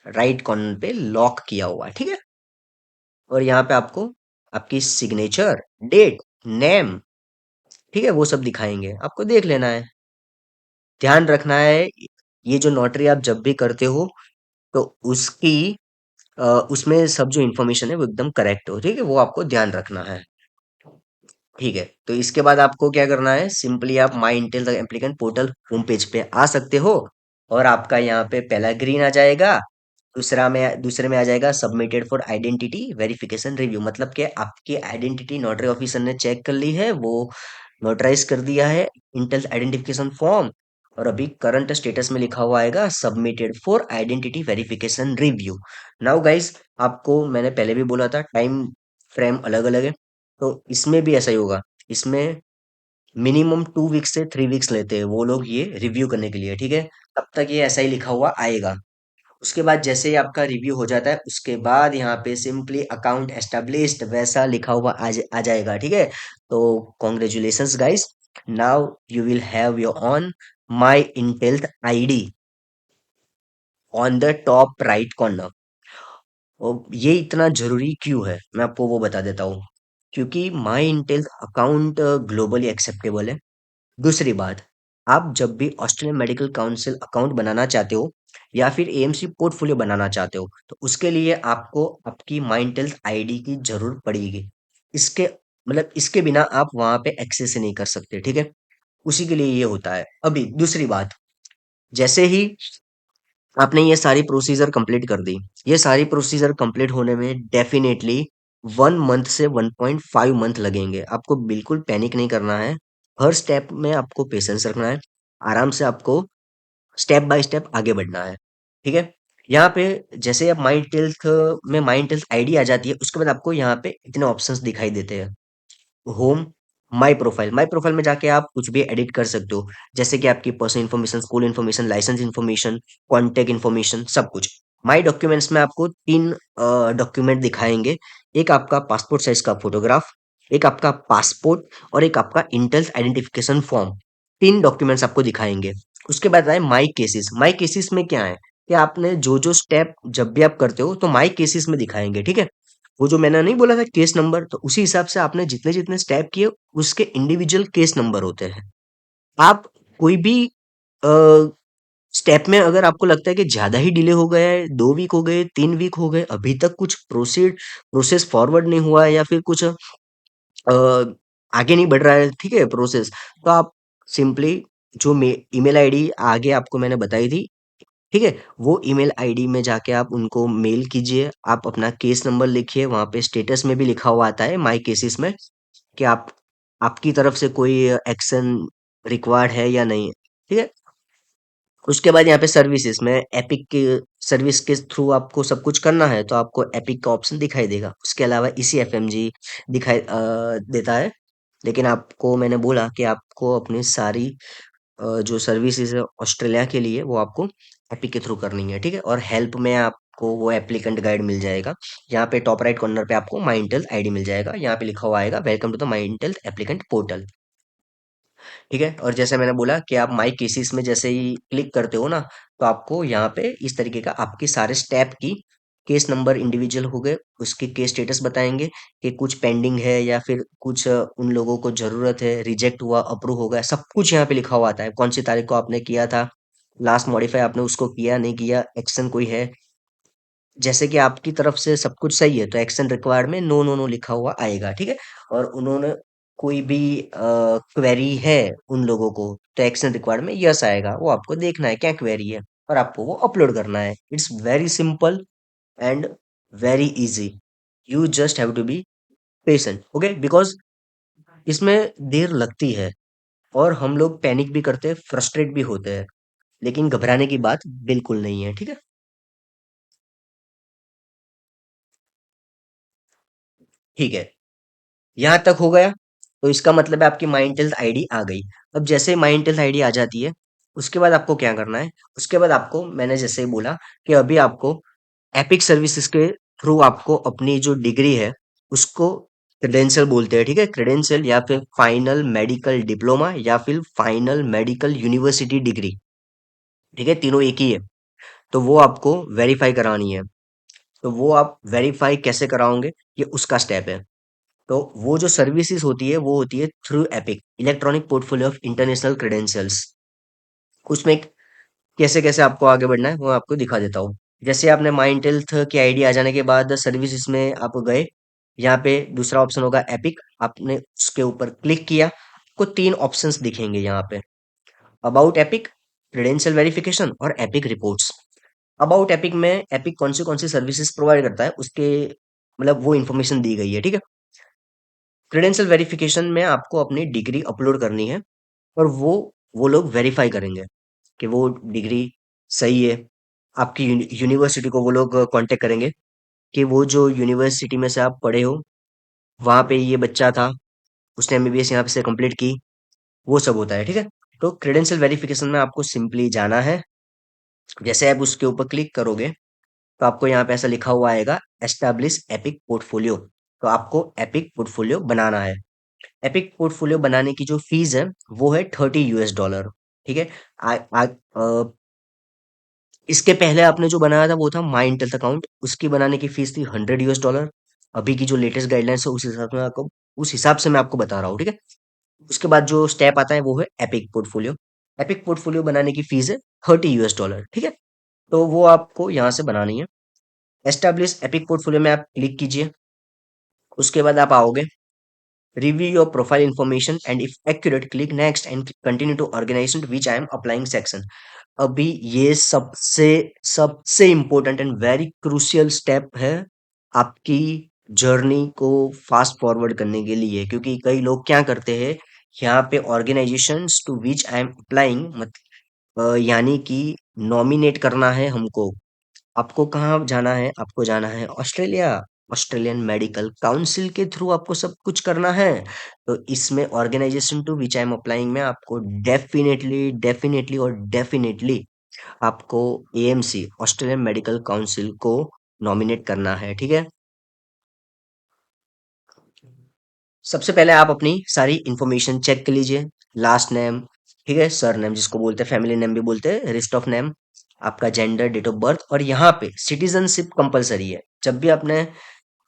राइट कॉर्नर पे लॉक किया हुआ, ठीक है। और यहाँ पे आपको आपकी सिग्नेचर, डेट, नेम, ठीक है, वो सब दिखाएंगे, आपको देख लेना है। ध्यान रखना है, ये जो नोटरी आप जब भी करते हो, तो उसकी उसमें सब जो इन्फॉर्मेशन है वो एकदम करेक्ट हो, ठीक है, वो आपको ध्यान रखना है। ठीक है, तो इसके बाद आपको क्या करना है, सिंपली आप my Intealth the applicant portal home page पे आ सकते हो। और आपका यहाँ पे पहला ग्रीन आ जाएगा, दूसरे में आ जाएगा submitted for identity verification review, मतलब कि आपकी आइडेंटिटी नोटरी ऑफिसर ने चेक कर ली है, वो नोटराइज कर दिया है इंटेल आइडेंटिफिकेशन फॉर्म। और अभी करंट स्टेटस में लिखा हुआ आएगा submitted for identity verification review. Now guys, आपको मैंने पहले भी बोला था टाइम फ्रेम अलग अलग है, तो इसमें भी ऐसा ही होगा। इसमें मिनिमम 2 वीक्स से 3 वीक्स लेते हैं वो लोग ये रिव्यू करने के लिए, ठीक है। तब तक ये ऐसा ही लिखा हुआ आएगा। उसके बाद जैसे ही आपका रिव्यू हो जाता है, उसके बाद यहाँ पे सिंपली अकाउंट एस्टेब्लिश्ड वैसा लिखा हुआ आ जाएगा, ठीक है। तो congratulations guys, now you will have your on my Intealth ID on the top right corner. और ये इतना जरूरी क्यों है, मैं आपको वो बता देता हूँ। क्योंकि माई इंटेल अकाउंट ग्लोबली एक्सेप्टेबल है। दूसरी बात, आप जब भी ऑस्ट्रेलियन मेडिकल काउंसिल अकाउंट बनाना चाहते हो या फिर एएमसी पोर्टफोलियो बनाना चाहते हो, तो उसके लिए आपको आपकी माई इंटेल आईडी की जरूरत पड़ेगी। इसके मतलब इसके बिना आप वहां पे एक्सेस ही नहीं कर सकते, ठीक है। उसी के लिए ये होता है। अभी दूसरी बात, जैसे ही आपने ये सारी प्रोसीजर कंप्लीट कर दी, ये सारी प्रोसीजर कंप्लीट होने में डेफिनेटली 1 मंथ से 1.5 मंथ लगेंगे। आपको बिल्कुल पैनिक नहीं करना है, हर स्टेप में आपको पेशेंस रखना है, आराम से आपको स्टेप बाय स्टेप आगे बढ़ना है, ठीक है। यहाँ पे जैसे आप माइंड टेल्थ में माइंड टेल्थ आईडी आ जाती है, उसके बाद आपको यहाँ पे इतने ऑप्शंस दिखाई देते हैं। होम, माई प्रोफाइल में जाके आप कुछ भी एडिट कर सकते हो, जैसे कि आपकी personal information, school information, licence information, contact information, सब कुछ। माई डॉक्यूमेंट्स में आपको 3 डॉक्यूमेंट दिखाएंगे, एक आपका पासपोर्ट साइज का फोटोग्राफ, एक आपका पासपोर्ट, और एक आपका इंटेल आइडेंटिफिकेशन फॉर्म। 3 डॉक्यूमेंट्स आपको दिखाएंगे। उसके बाद आए माई केसेस। माई केसेस में क्या है कि आपने जो जो स्टेप जब भी आप करते हो, तो माई केसेस में दिखाएंगे, ठीक है। वो जो मैंने नहीं बोला था केस नंबर, तो उसी हिसाब से आपने जितने जितने स्टेप किए, उसके इंडिविजुअल केस नंबर होते हैं। आप कोई भी स्टेप में अगर आपको लगता है कि ज्यादा ही डिले हो गया है, 2 वीक हो गए, 3 वीक हो गए, अभी तक कुछ प्रोसेस फॉरवर्ड नहीं हुआ है, या फिर कुछ आगे नहीं बढ़ रहा है, ठीक है, प्रोसेस, तो आप सिंपली जो ईमेल आईडी आगे आपको मैंने बताई थी, ठीक है, वो ईमेल आईडी में जाके आप उनको मेल कीजिए। आप अपना केस नंबर लिखिए, वहां पे स्टेटस में भी लिखा हुआ आता है माई केसेस में कि आप आपकी तरफ से कोई एक्शन रिक्वायर्ड है या नहीं है, ठीक है। उसके बाद यहाँ पे सर्विसेज में एपिक के सर्विस के थ्रू आपको सब कुछ करना है, तो आपको एपिक का ऑप्शन दिखाई देगा। उसके अलावा इसी एफएमजी दिखाई देता है। लेकिन आपको मैंने बोला कि आपको अपनी सारी जो सर्विसेज है ऑस्ट्रेलिया के लिए, वो आपको एपिक के थ्रू करनी है, ठीक है। और हेल्प में आपको वो एप्लीकेंट गाइड मिल जाएगा। यहाँ पे टॉप राइट कॉर्नर पे आपको माई इंटेल आईडी मिल जाएगा, यहाँ पे लिखा हुआ आएगा welcome to the My Intealth applicant portal. ठीक है। और जैसे मैंने बोला कि आप माई केसेस में जैसे ही क्लिक करते हो ना, तो आपको यहाँ पे इस तरीके का आपके सारे स्टेप की केस नंबर इंडिविजुअल हो गए, उसके केस स्टेटस बताएंगे कि कुछ पेंडिंग है या फिर कुछ उन लोगों को जरूरत है, रिजेक्ट हुआ, अप्रूव हो गया, सब कुछ यहाँ पे लिखा हुआ आता है। कौन सी तारीख को आपने किया था, लास्ट मॉडिफाई आपने उसको किया नहीं किया, एक्शन कोई है। जैसे कि आपकी तरफ से सब कुछ सही है तो एक्शन रिक्वायर्ड में नो नो नो लिखा हुआ आएगा, ठीक है। और उन्होंने कोई भी क्वेरी है उन लोगों को, तो एक्शन रिक्वायर्ड में यस आएगा। वो आपको देखना है क्या क्वेरी है और आपको वो अपलोड करना है। It's very simple and very easy. You just have to be patient, okay, because इसमें देर लगती है और हम लोग पैनिक भी करते हैं, फ्रस्ट्रेट भी होते हैं, लेकिन घबराने की बात बिल्कुल नहीं है, ठीक है। ठीक है, यहाँ तक हो गया। तो इसका मतलब है आपकी माइंड हेल्थ आईडी आ गई। अब जैसे माइंड हेल्थ आईडी आ जाती है, उसके बाद आपको क्या करना है? उसके बाद आपको, मैंने जैसे ही बोला कि अभी आपको एपिक सर्विसेज के थ्रू आपको अपनी जो डिग्री है उसको क्रेडेंशियल बोलते हैं, ठीक है। क्रेडेंशियल या फिर फाइनल मेडिकल डिप्लोमा या फिर फाइनल मेडिकल यूनिवर्सिटी डिग्री, ठीक है, तीनों एक ही है। तो वो आपको वेरीफाई करानी है। तो वो आप वेरीफाई कैसे कराओगे, ये उसका स्टेप है। तो वो जो सर्विसेज होती है वो होती है through epic, electronic portfolio of international credentials. उसमें कैसे कैसे आपको आगे बढ़ना है वो आपको दिखा देता हूँ। जैसे आपने माइंड हेल्थ की आईडी आ जाने के बाद सर्विसेज में आप गए, यहाँ पे दूसरा ऑप्शन होगा एपिक, आपने उसके ऊपर क्लिक किया, आपको तीन ऑप्शंस दिखेंगे यहाँ पे। अबाउट एपिक, क्रेडेंशियल वेरिफिकेशन और एपिक रिपोर्ट्स। अबाउट एपिक में एपिक कौन सी सर्विसेज प्रोवाइड करता है उसके मतलब वो इन्फॉर्मेशन दी गई है, ठीक है। क्रेडेंशियल वेरिफिकेशन में आपको अपनी डिग्री अपलोड करनी है और वो लोग वेरीफाई करेंगे कि वो डिग्री सही है। आपकी यूनिवर्सिटी को वो लोग कांटेक्ट करेंगे कि वो जो यूनिवर्सिटी में से आप पढ़े हो वहां पे ये बच्चा था, उसने एमबीबीएस यहाँ पे से कंप्लीट की, वो सब होता है, ठीक है। तो क्रेडेंशियल वेरिफिकेशन में आपको सिंपली जाना है। जैसे आप उसके ऊपर क्लिक करोगे तो आपको यहाँ पे ऐसा लिखा हुआ आएगा, एस्टैब्लिश एपिक पोर्टफोलियो। तो आपको एपिक पोर्टफोलियो बनाना है। एपिक पोर्टफोलियो बनाने की जो फीस है वो है $30। ठीक है। आ, आ, अ, इसके पहले आपने जो बनाया था वो था माई इंटेल अकाउंट, उसकी बनाने की फीस थी $100। अभी की जो लेटेस्ट गाइडलाइंस है उस हिसाब से मैं आपको बता रहा हूँ, ठीक है। उसके बाद जो स्टेप आता है वो है एपिक पोर्टफोलियो। एपिक पोर्टफोलियो बनाने की फीस है $30, ठीक है। तो वो आपको यहाँ से बनानी है। एस्टैब्लिश एपिक पोर्टफोलियो में आप क्लिक कीजिए। उसके बाद आप आओगे, review your profile information and if accurate click next and continue to organization to which I am applying section। अभी ये सबसे सबसे important and very crucial step है आपकी जर्नी को फास्ट फॉरवर्ड करने के लिए, क्योंकि कई लोग क्या करते हैं, यहाँ पे organisations to which I am applying मत यानी कि नॉमिनेट करना है हमको। आपको कहाँ जाना है? आपको जाना है ऑस्ट्रेलिया, ऑस्ट्रेलियन मेडिकल काउंसिल के थ्रू आपको सब कुछ करना है। तो इसमें organisation to which I am applying में आपको डेफिनेटली डेफिनेटली और डेफिनेटली आपको एएमसी, ऑस्ट्रेलियन मेडिकल काउंसिल को नॉमिनेट करना है, ठीक है। सबसे पहले आप अपनी सारी इंफॉर्मेशन चेक कर लीजिए। लास्ट नेम, ठीक है, सर नेम जिसको बोलते हैं, फैमिली नेम भी बोलते हैं, लिस्ट ऑफ नेम, आपका जेंडर, डेट ऑफ बर्थ, और यहाँ पे सिटीजनशिप कंपलसरी है। जब भी आपने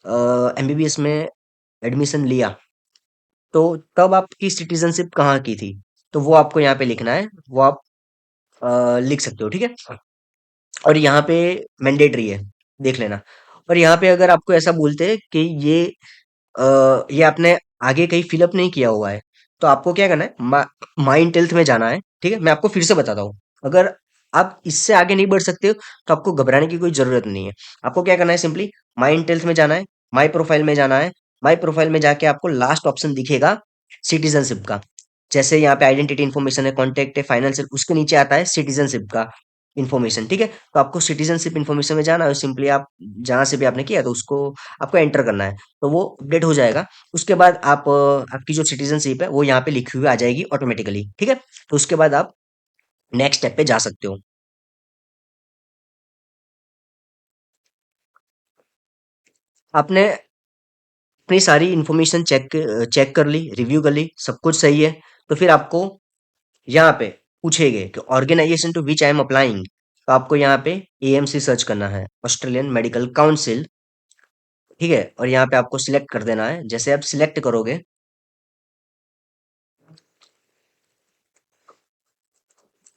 एमबीबीएस में एडमिशन लिया तो तब आपकी सिटीजनशिप कहाँ की थी, तो वो आपको यहाँ पे लिखना है। वो आप लिख सकते हो, ठीक है। और यहाँ पे मैंडेटरी है, देख लेना। और यहाँ पे अगर आपको ऐसा बोलते हैं कि ये आपने आगे कहीं फिलअप नहीं किया हुआ है, तो आपको क्या करना है, माइंड टेल्थ में जाना है, ठीक है। मैं आपको फिर से बताता हूँ। अगर आप इससे आगे नहीं बढ़ सकते हो तो आपको घबराने की कोई जरूरत नहीं है। आपको क्या करना है, सिंपली माइंड टेल्थ में जाना है, माई प्रोफाइल में जाना है। माई प्रोफाइल में जाके आपको लास्ट ऑप्शन दिखेगा सिटीजनशिप का। जैसे यहाँ पे आइडेंटिटी इन्फॉर्मेशन है, कॉन्टेक्ट है, फाइनेंशियल, उसके नीचे आता है सिटीजनशिप का इन्फॉर्मेशन, ठीक है। तो आपको सिटीजनशिप इन्फॉर्मेशन में जाना है, सिंपली आप जहां से भी आपने किया तो उसको आपको एंटर करना है, तो वो अपडेट हो जाएगा। उसके बाद आप आपकी जो सिटीजनशिप है वो यहाँ पे लिखी हुई आ जाएगी ऑटोमेटिकली, ठीक है। तो उसके बाद आप नेक्स्ट स्टेप पे जा सकते हो। आपने अपनी सारी इन्फॉर्मेशन चेक कर ली, रिव्यू कर ली, सब कुछ सही है। तो फिर आपको यहाँ पे पूछेंगे कि organisation to which I am applying, तो आपको यहाँ पे एएमसी सर्च करना है, ऑस्ट्रेलियन मेडिकल काउंसिल। ठीक है, और यहाँ पे आपको सिलेक्ट कर देना है। जैसे आप सिलेक्ट करोगे,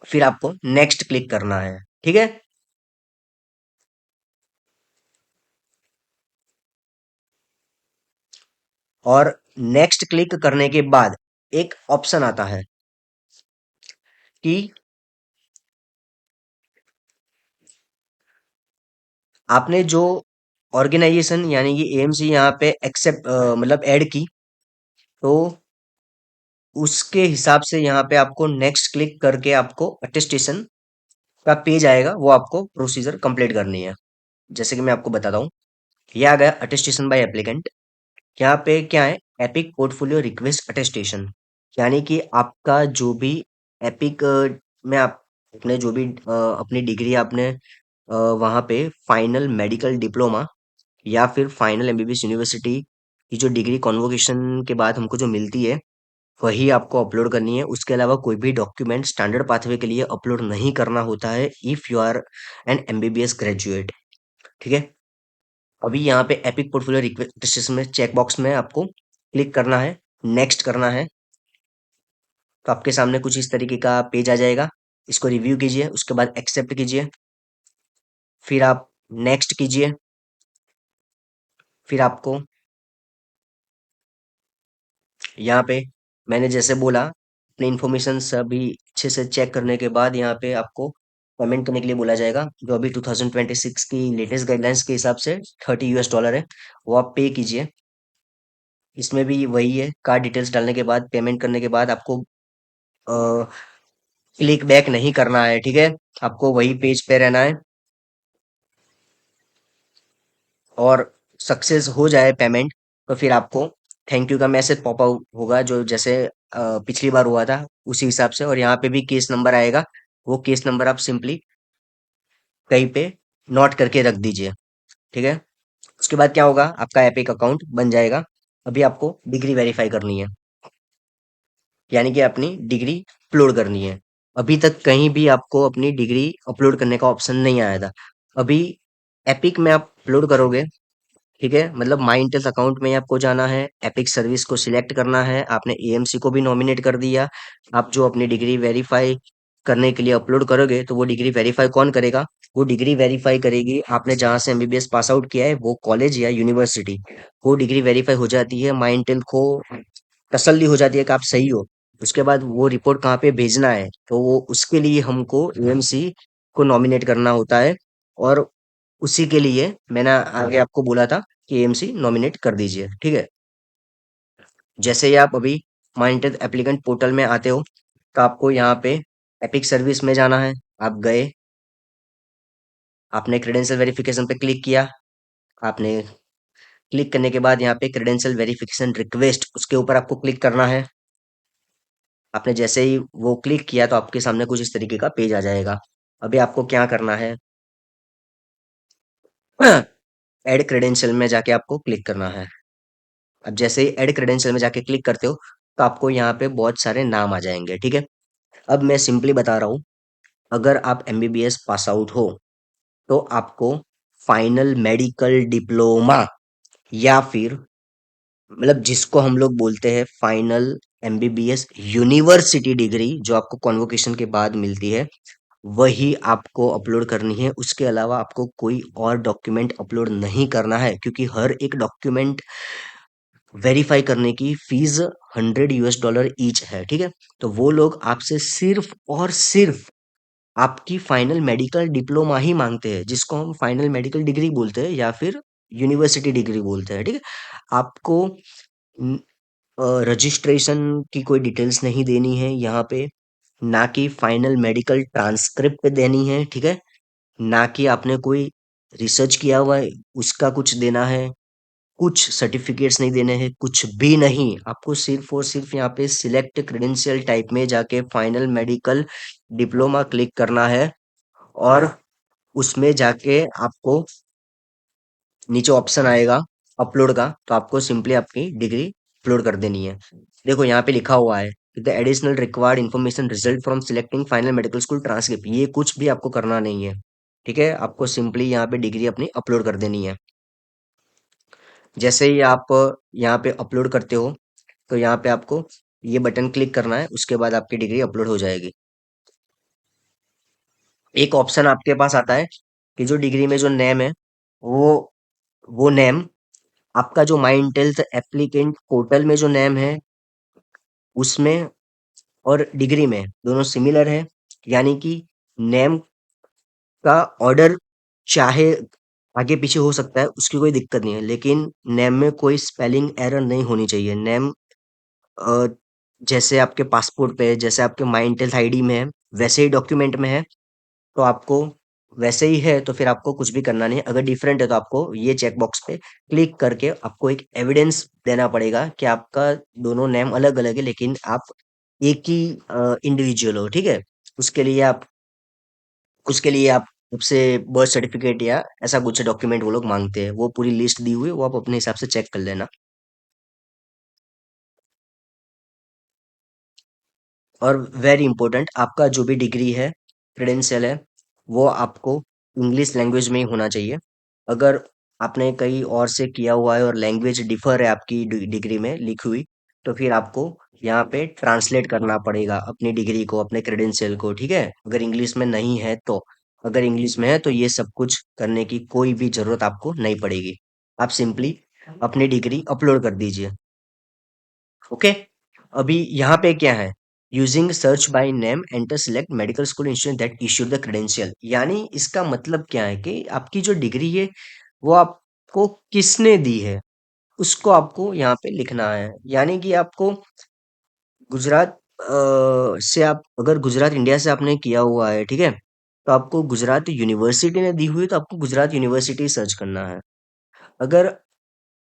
फिर आपको नेक्स्ट क्लिक करना है। ठीक है, और नेक्स्ट क्लिक करने के बाद एक ऑप्शन आता है कि आपने जो ऑर्गेनाइजेशन यानी कि एएमसी यहाँ पे एक्सेप्ट मतलब ऐड की, तो उसके हिसाब से यहाँ पे आपको नेक्स्ट क्लिक करके आपको अटेस्टेशन का पेज आएगा, वो आपको प्रोसीजर कंप्लीट करनी है। जैसे कि मैं आपको बताता हूँ, ये आ गया अटेस्टेशन बाय एप्लीकेंट। यहाँ पे क्या है, एपिक पोर्टफोलियो रिक्वेस्ट अटेस्टेशन, यानी कि आपका जो भी एपिक में आप अपने जो भी अपनी डिग्री आपने वहाँ पे फाइनल मेडिकल डिप्लोमा या फिर फाइनल एमबीबीएस यूनिवर्सिटी की जो डिग्री कॉन्वोकेशन के बाद हमको जो मिलती है, वही आपको अपलोड करनी है। उसके अलावा कोई भी डॉक्यूमेंट स्टैंडर्ड पाथवे के लिए अपलोड नहीं करना होता है if you are an MBBS graduate. ठीक है, अभी यहाँ पे एपिक पोर्टफोलियो रिक्वेस्ट में चेक बॉक्स में आपको क्लिक करना है, नेक्स्ट करना है। तो आपके सामने कुछ इस तरीके का पेज आ जाएगा, इसको रिव्यू कीजिए, उसके बाद एक्सेप्ट कीजिए, फिर आप नेक्स्ट कीजिए, फिर आपको यहाँ पे मैंने जैसे बोला, अपनी इंफॉर्मेशन सभी अच्छे से चेक करने के बाद यहाँ पे आपको पेमेंट करने के लिए बोला जाएगा, जो अभी 2026 की लेटेस्ट गाइडलाइंस के हिसाब से $30 है, वो आप पे कीजिए। इसमें भी वही है, कार्ड डिटेल्स डालने के बाद पेमेंट करने के बाद आपको क्लिक बैक नहीं करना है। ठीक है, आपको वही पेज पे रहना है, और सक्सेस हो जाए पेमेंट, तो फिर आपको थैंक यू का मैसेज पॉप आउट होगा, जो जैसे पिछली बार हुआ था उसी हिसाब से। और यहाँ पे भी केस नंबर आएगा, वो केस नंबर आप सिंपली कहीं पे नोट करके रख दीजिए। ठीक है, उसके बाद क्या होगा, आपका एपिक अकाउंट बन जाएगा। अभी आपको डिग्री वेरीफाई करनी है, यानी कि अपनी डिग्री अपलोड करनी है। अभी तक कहीं भी आपको अपनी डिग्री अपलोड करने का ऑप्शन नहीं आया था। अभी एपिक में आप अपलोड करोगे, ठीक है, मतलब माई इंटेल्स अकाउंट में आपको जाना है, एपिक सर्विस को सिलेक्ट करना है, आपने एएमसी को भी नॉमिनेट कर दिया। आप जो अपनी डिग्री वेरीफाई करने के लिए अपलोड करोगे, तो वो डिग्री वेरीफाई कौन करेगा, वो डिग्री वेरीफाई करेगी आपने जहां से एमबीबीएस पास आउट किया है, वो कॉलेज या यूनिवर्सिटी। वो डिग्री वेरीफाई हो जाती है, माई इंटेल को तसल्ली हो जाती है कि आप सही हो। उसके बाद वो रिपोर्ट कहाँ पे भेजना है, तो वो उसके लिए हमको एएमसी को नॉमिनेट करना होता है। और उसी के लिए मैंने आगे आपको बोला था कि एएमसी नॉमिनेट कर दीजिए। ठीक है, जैसे ही आप अभी माइंटेड एप्लीकेंट पोर्टल में आते हो, तो आपको यहाँ पे एपिक सर्विस में जाना है। आप गए, आपने क्रेडेंशियल वेरिफिकेशन पे क्लिक किया, आपने क्लिक करने के बाद यहाँ पे क्रेडेंशियल वेरिफिकेशन रिक्वेस्ट, उसके ऊपर आपको क्लिक करना है। आपने जैसे ही वो क्लिक किया, तो आपके सामने कुछ इस तरीके का पेज आ जाएगा। अभी आपको क्या करना है, ऐड क्रेडेंशियल में जाके आपको क्लिक करना है। अब जैसे ही ऐड क्रेडेंशियल में जाके क्लिक करते हो, तो आपको यहाँ पे बहुत सारे नाम आ जाएंगे। ठीक है, अब मैं सिंपली बता रहा हूँ, अगर आप एमबीबीएस पास आउट हो, तो आपको फाइनल मेडिकल डिप्लोमा या फिर मतलब जिसको हम लोग बोलते हैं फाइनल एमबीबीएस यूनिवर्सिटी डिग्री, जो आपको कॉन्वोकेशन के बाद मिलती है, वही आपको अपलोड करनी है। उसके अलावा आपको कोई और डॉक्यूमेंट अपलोड नहीं करना है, क्योंकि हर एक डॉक्यूमेंट वेरीफाई करने की फीस $100 ईच है। ठीक है, तो वो लोग आपसे सिर्फ और सिर्फ आपकी फाइनल मेडिकल डिप्लोमा ही मांगते हैं, जिसको हम फाइनल मेडिकल डिग्री बोलते हैं या फिर यूनिवर्सिटी डिग्री बोलते हैं। ठीक है, आपको रजिस्ट्रेशन की कोई डिटेल्स नहीं देनी है यहाँ पे, ना कि फाइनल मेडिकल ट्रांसक्रिप्ट देनी है। ठीक है, ना कि आपने कोई रिसर्च किया हुआ है उसका कुछ देना है, कुछ सर्टिफिकेट्स नहीं देने हैं, कुछ भी नहीं। आपको सिर्फ और सिर्फ यहाँ पे सिलेक्ट क्रेडेंशियल टाइप में जाके फाइनल मेडिकल डिप्लोमा क्लिक करना है, और उसमें जाके आपको नीचे ऑप्शन आएगा अपलोड का, तो आपको सिंपली आपकी डिग्री अपलोड कर देनी है। देखो यहाँ पे लिखा हुआ है, the additional required information result from selecting final medical school transcript, ये कुछ भी आपको करना नहीं है। ठीक है, आपको सिंपली यहाँ पे डिग्री अपनी अपलोड कर देनी है। जैसे ही आप यहाँ पे अपलोड करते हो, तो यहाँ पे आपको ये बटन क्लिक करना है, उसके बाद आपकी डिग्री अपलोड हो जाएगी। एक ऑप्शन आपके पास आता है कि जो डिग्री में जो नेम है, वो वो नेम आपका जो माई इंटेल्स एप्लीकेंट पोर्टल में जो नेम है उसमें और डिग्री में दोनों सिमिलर है। यानी कि नेम का ऑर्डर चाहे आगे पीछे हो सकता है, उसकी कोई दिक्कत नहीं है, लेकिन नेम में कोई स्पेलिंग एरर नहीं होनी चाहिए। नेम अ, जैसे आपके पासपोर्ट पे है, जैसे आपके माई इंटेल्स आईडी में है, वैसे ही डॉक्यूमेंट में है, तो आपको वैसे ही है, तो फिर आपको कुछ भी करना नहीं है। अगर डिफरेंट है तो आपको ये चेक बॉक्स पे क्लिक करके आपको एक एविडेंस देना पड़ेगा कि आपका दोनों नेम अलग अलग है, लेकिन आप एक ही इंडिविजुअल हो। ठीक है, उसके लिए आप उसके लिए आप आपसे बर्थ सर्टिफिकेट या ऐसा कुछ डॉक्यूमेंट वो लोग मांगते हैं, वो पूरी लिस्ट दी हुई है, वो आप अपने हिसाब से चेक कर लेना। और वेरी इंपॉर्टेंट, आपका जो भी डिग्री है, क्रेडेंशियल है, वो आपको इंग्लिश लैंग्वेज में ही होना चाहिए। अगर आपने कहीं और से किया हुआ है और लैंग्वेज डिफर है आपकी डिग्री में लिखी हुई, तो फिर आपको यहाँ पे ट्रांसलेट करना पड़ेगा अपनी डिग्री को, अपने क्रेडेंशियल को। ठीक है, अगर इंग्लिश में नहीं है तो, अगर इंग्लिश में है तो ये सब कुछ करने की कोई भी जरूरत आपको नहीं पड़ेगी। आप सिंपली अपनी डिग्री अपलोड कर दीजिए। ओके, अभी यहाँ पे क्या है, using search by name enter select medical school institute that issued the credential. यानी इसका मतलब क्या है कि आपकी जो डिग्री है वो आपको किसने दी है, उसको आपको यहाँ पे लिखना है। यानी कि आपको गुजरात से, आप अगर गुजरात इंडिया से आपने किया हुआ है, ठीक है, तो आपको गुजरात यूनिवर्सिटी ने दी हुई है, तो आपको गुजरात यूनिवर्सिटी सर्च करना है। अगर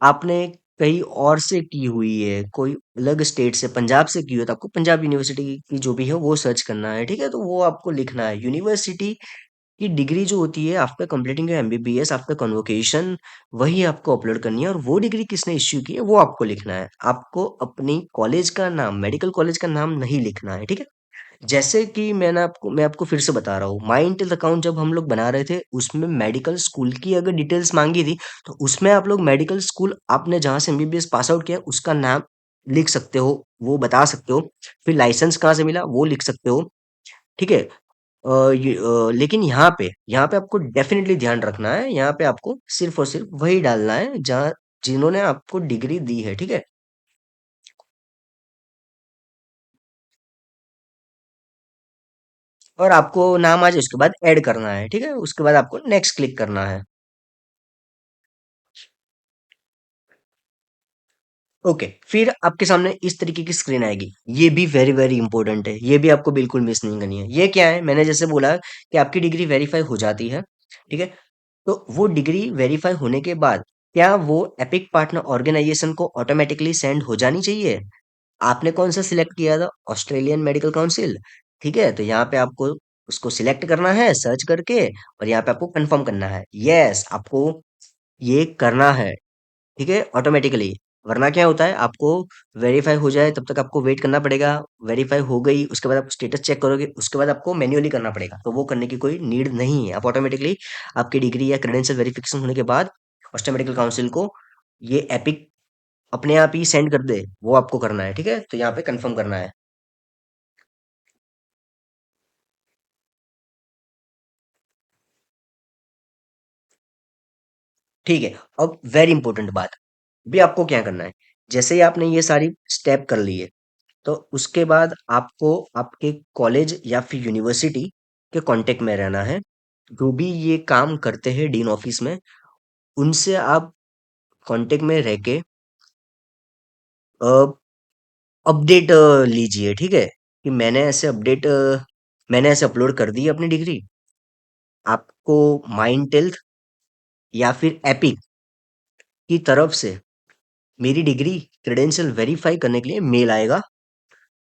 आपने कहीं और से की हुई है, कोई अलग स्टेट से, पंजाब से की हुई है, तो आपको पंजाब यूनिवर्सिटी की जो भी है वो सर्च करना है। ठीक है, तो वो आपको लिखना है। यूनिवर्सिटी की डिग्री जो होती है after completing MBBS after convocation, वही आपको अपलोड करनी है। और वो डिग्री किसने इश्यू की है वो आपको लिखना है। आपको अपनी कॉलेज का नाम, मेडिकल कॉलेज का नाम नहीं लिखना है। ठीक है, जैसे कि मैं आपको फिर से बता रहा हूँ, माई इंटेल अकाउंट जब हम लोग बना रहे थे, उसमें मेडिकल स्कूल की अगर डिटेल्स मांगी थी, तो उसमें आप लोग मेडिकल स्कूल आपने जहाँ से एमबीबीएस पास आउट किया उसका नाम लिख सकते हो, वो बता सकते हो। फिर लाइसेंस कहाँ से मिला वो लिख सकते हो। ठीक है, लेकिन यहाँ पे आपको डेफिनेटली ध्यान रखना है, यहाँ पे आपको सिर्फ और सिर्फ वही डालना है जहाँ जिन्होंने आपको डिग्री दी है। ठीक है, और आपको नाम आ जाए उसके बाद ऐड करना है। ठीक है, उसके बाद आपको नेक्स्ट क्लिक करना है। ओके, फिर आपके सामने इस तरीके की स्क्रीन आएगी। ये भी वेरी वेरी इंपॉर्टेंट है, ये भी आपको बिल्कुल मिस नहीं करनी है। ये क्या है, मैंने जैसे बोला कि आपकी डिग्री वेरीफाई हो जाती है। ठीक है, तो वो डिग्री वेरीफाई होने के बाद क्या वो एपिक पार्टनर ऑर्गेनाइजेशन को ऑटोमेटिकली सेंड हो जानी चाहिए। आपने कौन सा सिलेक्ट किया था, ऑस्ट्रेलियन मेडिकल काउंसिल। ठीक है, तो यहाँ पे आपको उसको सिलेक्ट करना है सर्च करके, और यहाँ पे आपको कंफर्म करना है। यस, आपको ये करना है। ठीक है, ऑटोमेटिकली। वरना क्या होता है, आपको वेरीफाई हो जाए तब तक आपको वेट करना पड़ेगा। वेरीफाई हो गई उसके बाद आप स्टेटस चेक करोगे, उसके बाद आपको मैन्युअली करना पड़ेगा, तो वो करने की कोई नीड नहीं है। आप ऑटोमेटिकली आपकी डिग्री या क्रेडेंशियल वेरिफिकेशन होने के बाद ऑस्ट्रेलियन मेडिकल काउंसिल को ये एपिक अपने आप ही सेंड कर दे, वो आपको करना है। ठीक है, तो यहाँ पे कंफर्म करना है। ठीक है, अब वेरी इंपॉर्टेंट बात, भी आपको क्या करना है, जैसे ही आपने ये सारी स्टेप कर ली है, तो उसके बाद आपको आपके कॉलेज या फिर यूनिवर्सिटी के कांटेक्ट में रहना है। जो भी ये काम करते हैं डीन ऑफिस में, उनसे आप कांटेक्ट में रह के अपडेट लीजिए। ठीक है, कि मैंने ऐसे अपलोड कर दी है अपनी डिग्री। आपको माइंड टेल्थ या फिर एपिक की तरफ से मेरी डिग्री क्रेडेंशियल वेरीफाई करने के लिए मेल आएगा।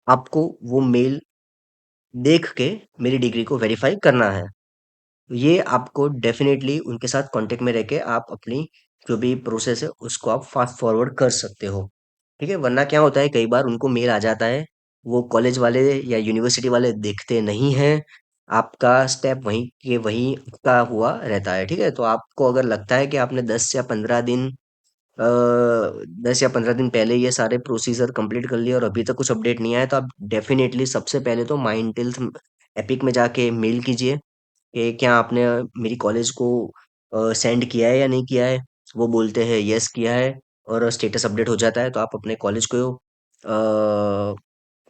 आपको वो मेल देख के मेरी डिग्री को वेरीफाई करना है। ये आपको डेफिनेटली उनके साथ कांटेक्ट में रह के आप अपनी जो भी प्रोसेस है उसको आप फास्ट फॉरवर्ड कर सकते हो। ठीक है, वरना क्या होता है, कई बार उनको मेल आ जाता है वो कॉलेज वाले या यूनिवर्सिटी वाले देखते नहीं हैं। आपका स्टेप वहीं के वहीं का हुआ रहता है, ठीक है? तो आपको अगर लगता है कि आपने 10 या 15 दिन पहले ये सारे प्रोसीजर कंप्लीट कर लिए और अभी तक कुछ अपडेट नहीं आया, तो आप डेफिनेटली सबसे पहले तो माइंडटिल्थ एपिक में जाके मेल कीजिए कि क्या आपने मेरी कॉलेज को सेंड किया है या नहीं किया है। वो बोलते हैं यस किया है और स्टेटस अपडेट हो जाता है, तो आप अपने कॉलेज को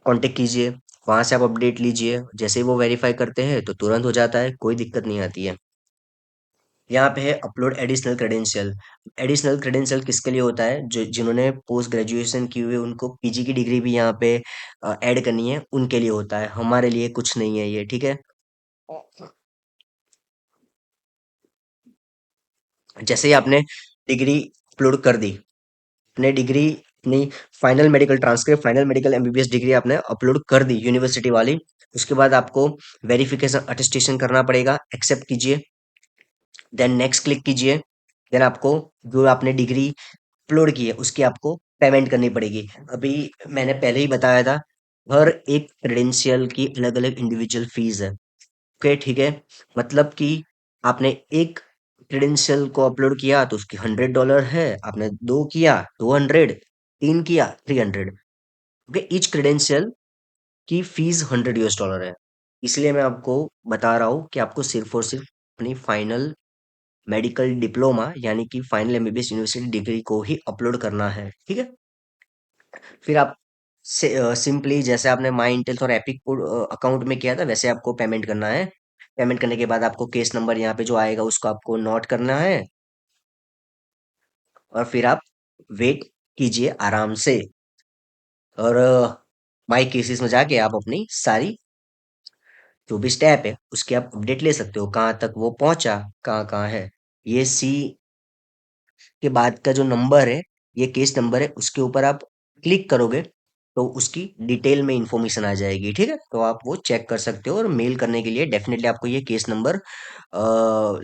कांटेक्ट कीजिए, वहां से आप अपडेट लीजिए। जैसे ही वो वेरीफाई करते हैं तो तुरंत हो जाता है, कोई दिक्कत नहीं आती है। यहाँ पे है upload additional credential. Additional credential किसके लिए होता है? जो जिन्होंने पोस्ट ग्रेजुएशन की हुई है, उनको पीजी की डिग्री भी यहाँ पे ऐड करनी है, उनके लिए होता है। हमारे लिए कुछ नहीं है ये, ठीक है? जैसे ही आपने डिग्री अपलोड कर दी, अपने डिग्री अपनी final medical transcript, final medical MBBS degree आपने अपलोड कर दी यूनिवर्सिटी वाली, उसके बाद आपको वेरिफिकेशन अटेस्टेशन करना पड़ेगा, एक्सेप्ट कीजिए, देन नेक्स्ट क्लिक कीजिए। देन आपको जो आपने डिग्री अपलोड की है उसकी आपको पेमेंट करनी पड़ेगी। अभी मैंने पहले ही बताया था, हर एक क्रेडेंशियल की अलग अलग इंडिविजुअल फीस है। ओके, ठीक है? मतलब कि आपने एक क्रेडेंशियल को अपलोड किया तो उसकी $100 है, आपने दो किया 200, तीन किया 300। ओके, ईच क्रेडेंशियल की फीस $100 है। इसलिए मैं आपको बता रहा हूँ कि आपको सिर्फ और सिर्फ अपनी फाइनल मेडिकल डिप्लोमा यानी कि फाइनल एमबीबीएस यूनिवर्सिटी डिग्री को ही अपलोड करना है, ठीक है? फिर आप सिंपली जैसे आपने माई इंटेल और एपिक अकाउंट में किया था वैसे आपको पेमेंट करना है। पेमेंट करने के बाद आपको केस नंबर यहाँ पे जो आएगा उसको आपको नोट करना है और फिर आप वेट कीजिए आराम से। और माई केसेस में जाके आप अपनी सारी जो भी स्टेप है उसके आप अपडेट ले सकते हो, कहाँ तक वो पहुंचा, कहाँ कहाँ है। ये सी के बाद का जो नंबर है, ये केस नंबर है, उसके ऊपर आप क्लिक करोगे तो उसकी डिटेल में इंफॉर्मेशन आ जाएगी, ठीक है? तो आप वो चेक कर सकते हो और मेल करने के लिए डेफिनेटली आपको ये केस नंबर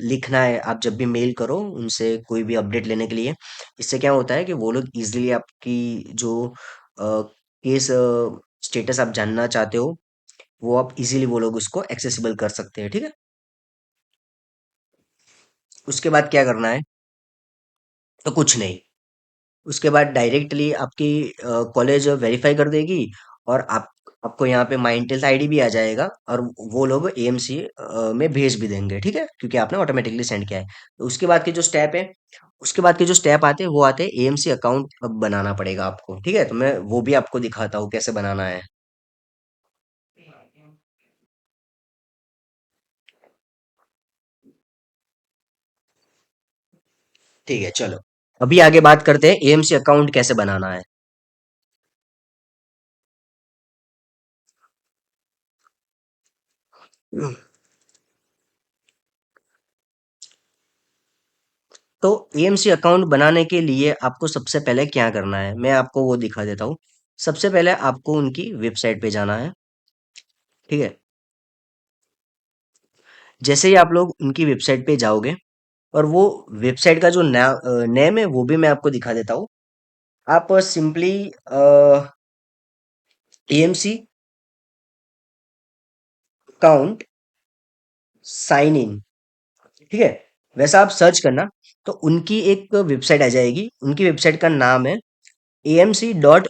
लिखना है। आप जब भी मेल करो उनसे कोई भी अपडेट लेने के लिए, इससे क्या होता है कि वो लोग इजीली आपकी जो केस स्टेटस आप जानना चाहते हो वो आप इजीली वो लोग उसको एक्सेसिबल कर सकते हैं, ठीक है? उसके बाद क्या करना है? तो कुछ नहीं, उसके बाद डायरेक्टली आपकी कॉलेज वेरीफाई कर देगी और आप आपको यहाँ पे माइंडटेल आईडी भी आ जाएगा और वो लोग एएमसी में भेज भी देंगे, ठीक है? क्योंकि आपने ऑटोमेटिकली सेंड किया है। तो उसके बाद के जो स्टेप है, उसके बाद के जो स्टेप आते हैं वो आते हैं एएमसी अकाउंट अब बनाना पड़ेगा आपको, ठीक है? तो मैं वो भी आपको दिखाता हूँ कैसे बनाना है। ठीक है, चलो अभी आगे बात करते हैं एएमसी अकाउंट कैसे बनाना है। तो एएमसी अकाउंट बनाने के लिए आपको सबसे पहले क्या करना है, मैं आपको वो दिखा देता हूँ। सबसे पहले आपको उनकी वेबसाइट पे जाना है, ठीक है? जैसे ही आप लोग उनकी वेबसाइट पे जाओगे और वो वेबसाइट का जो नेम है वो भी मैं आपको दिखा देता हूँ। आप simply AMC account sign in, ठीक है? वैसा आप सर्च करना तो उनकी एक वेबसाइट आ जाएगी। उनकी वेबसाइट का नाम है amc.org.au।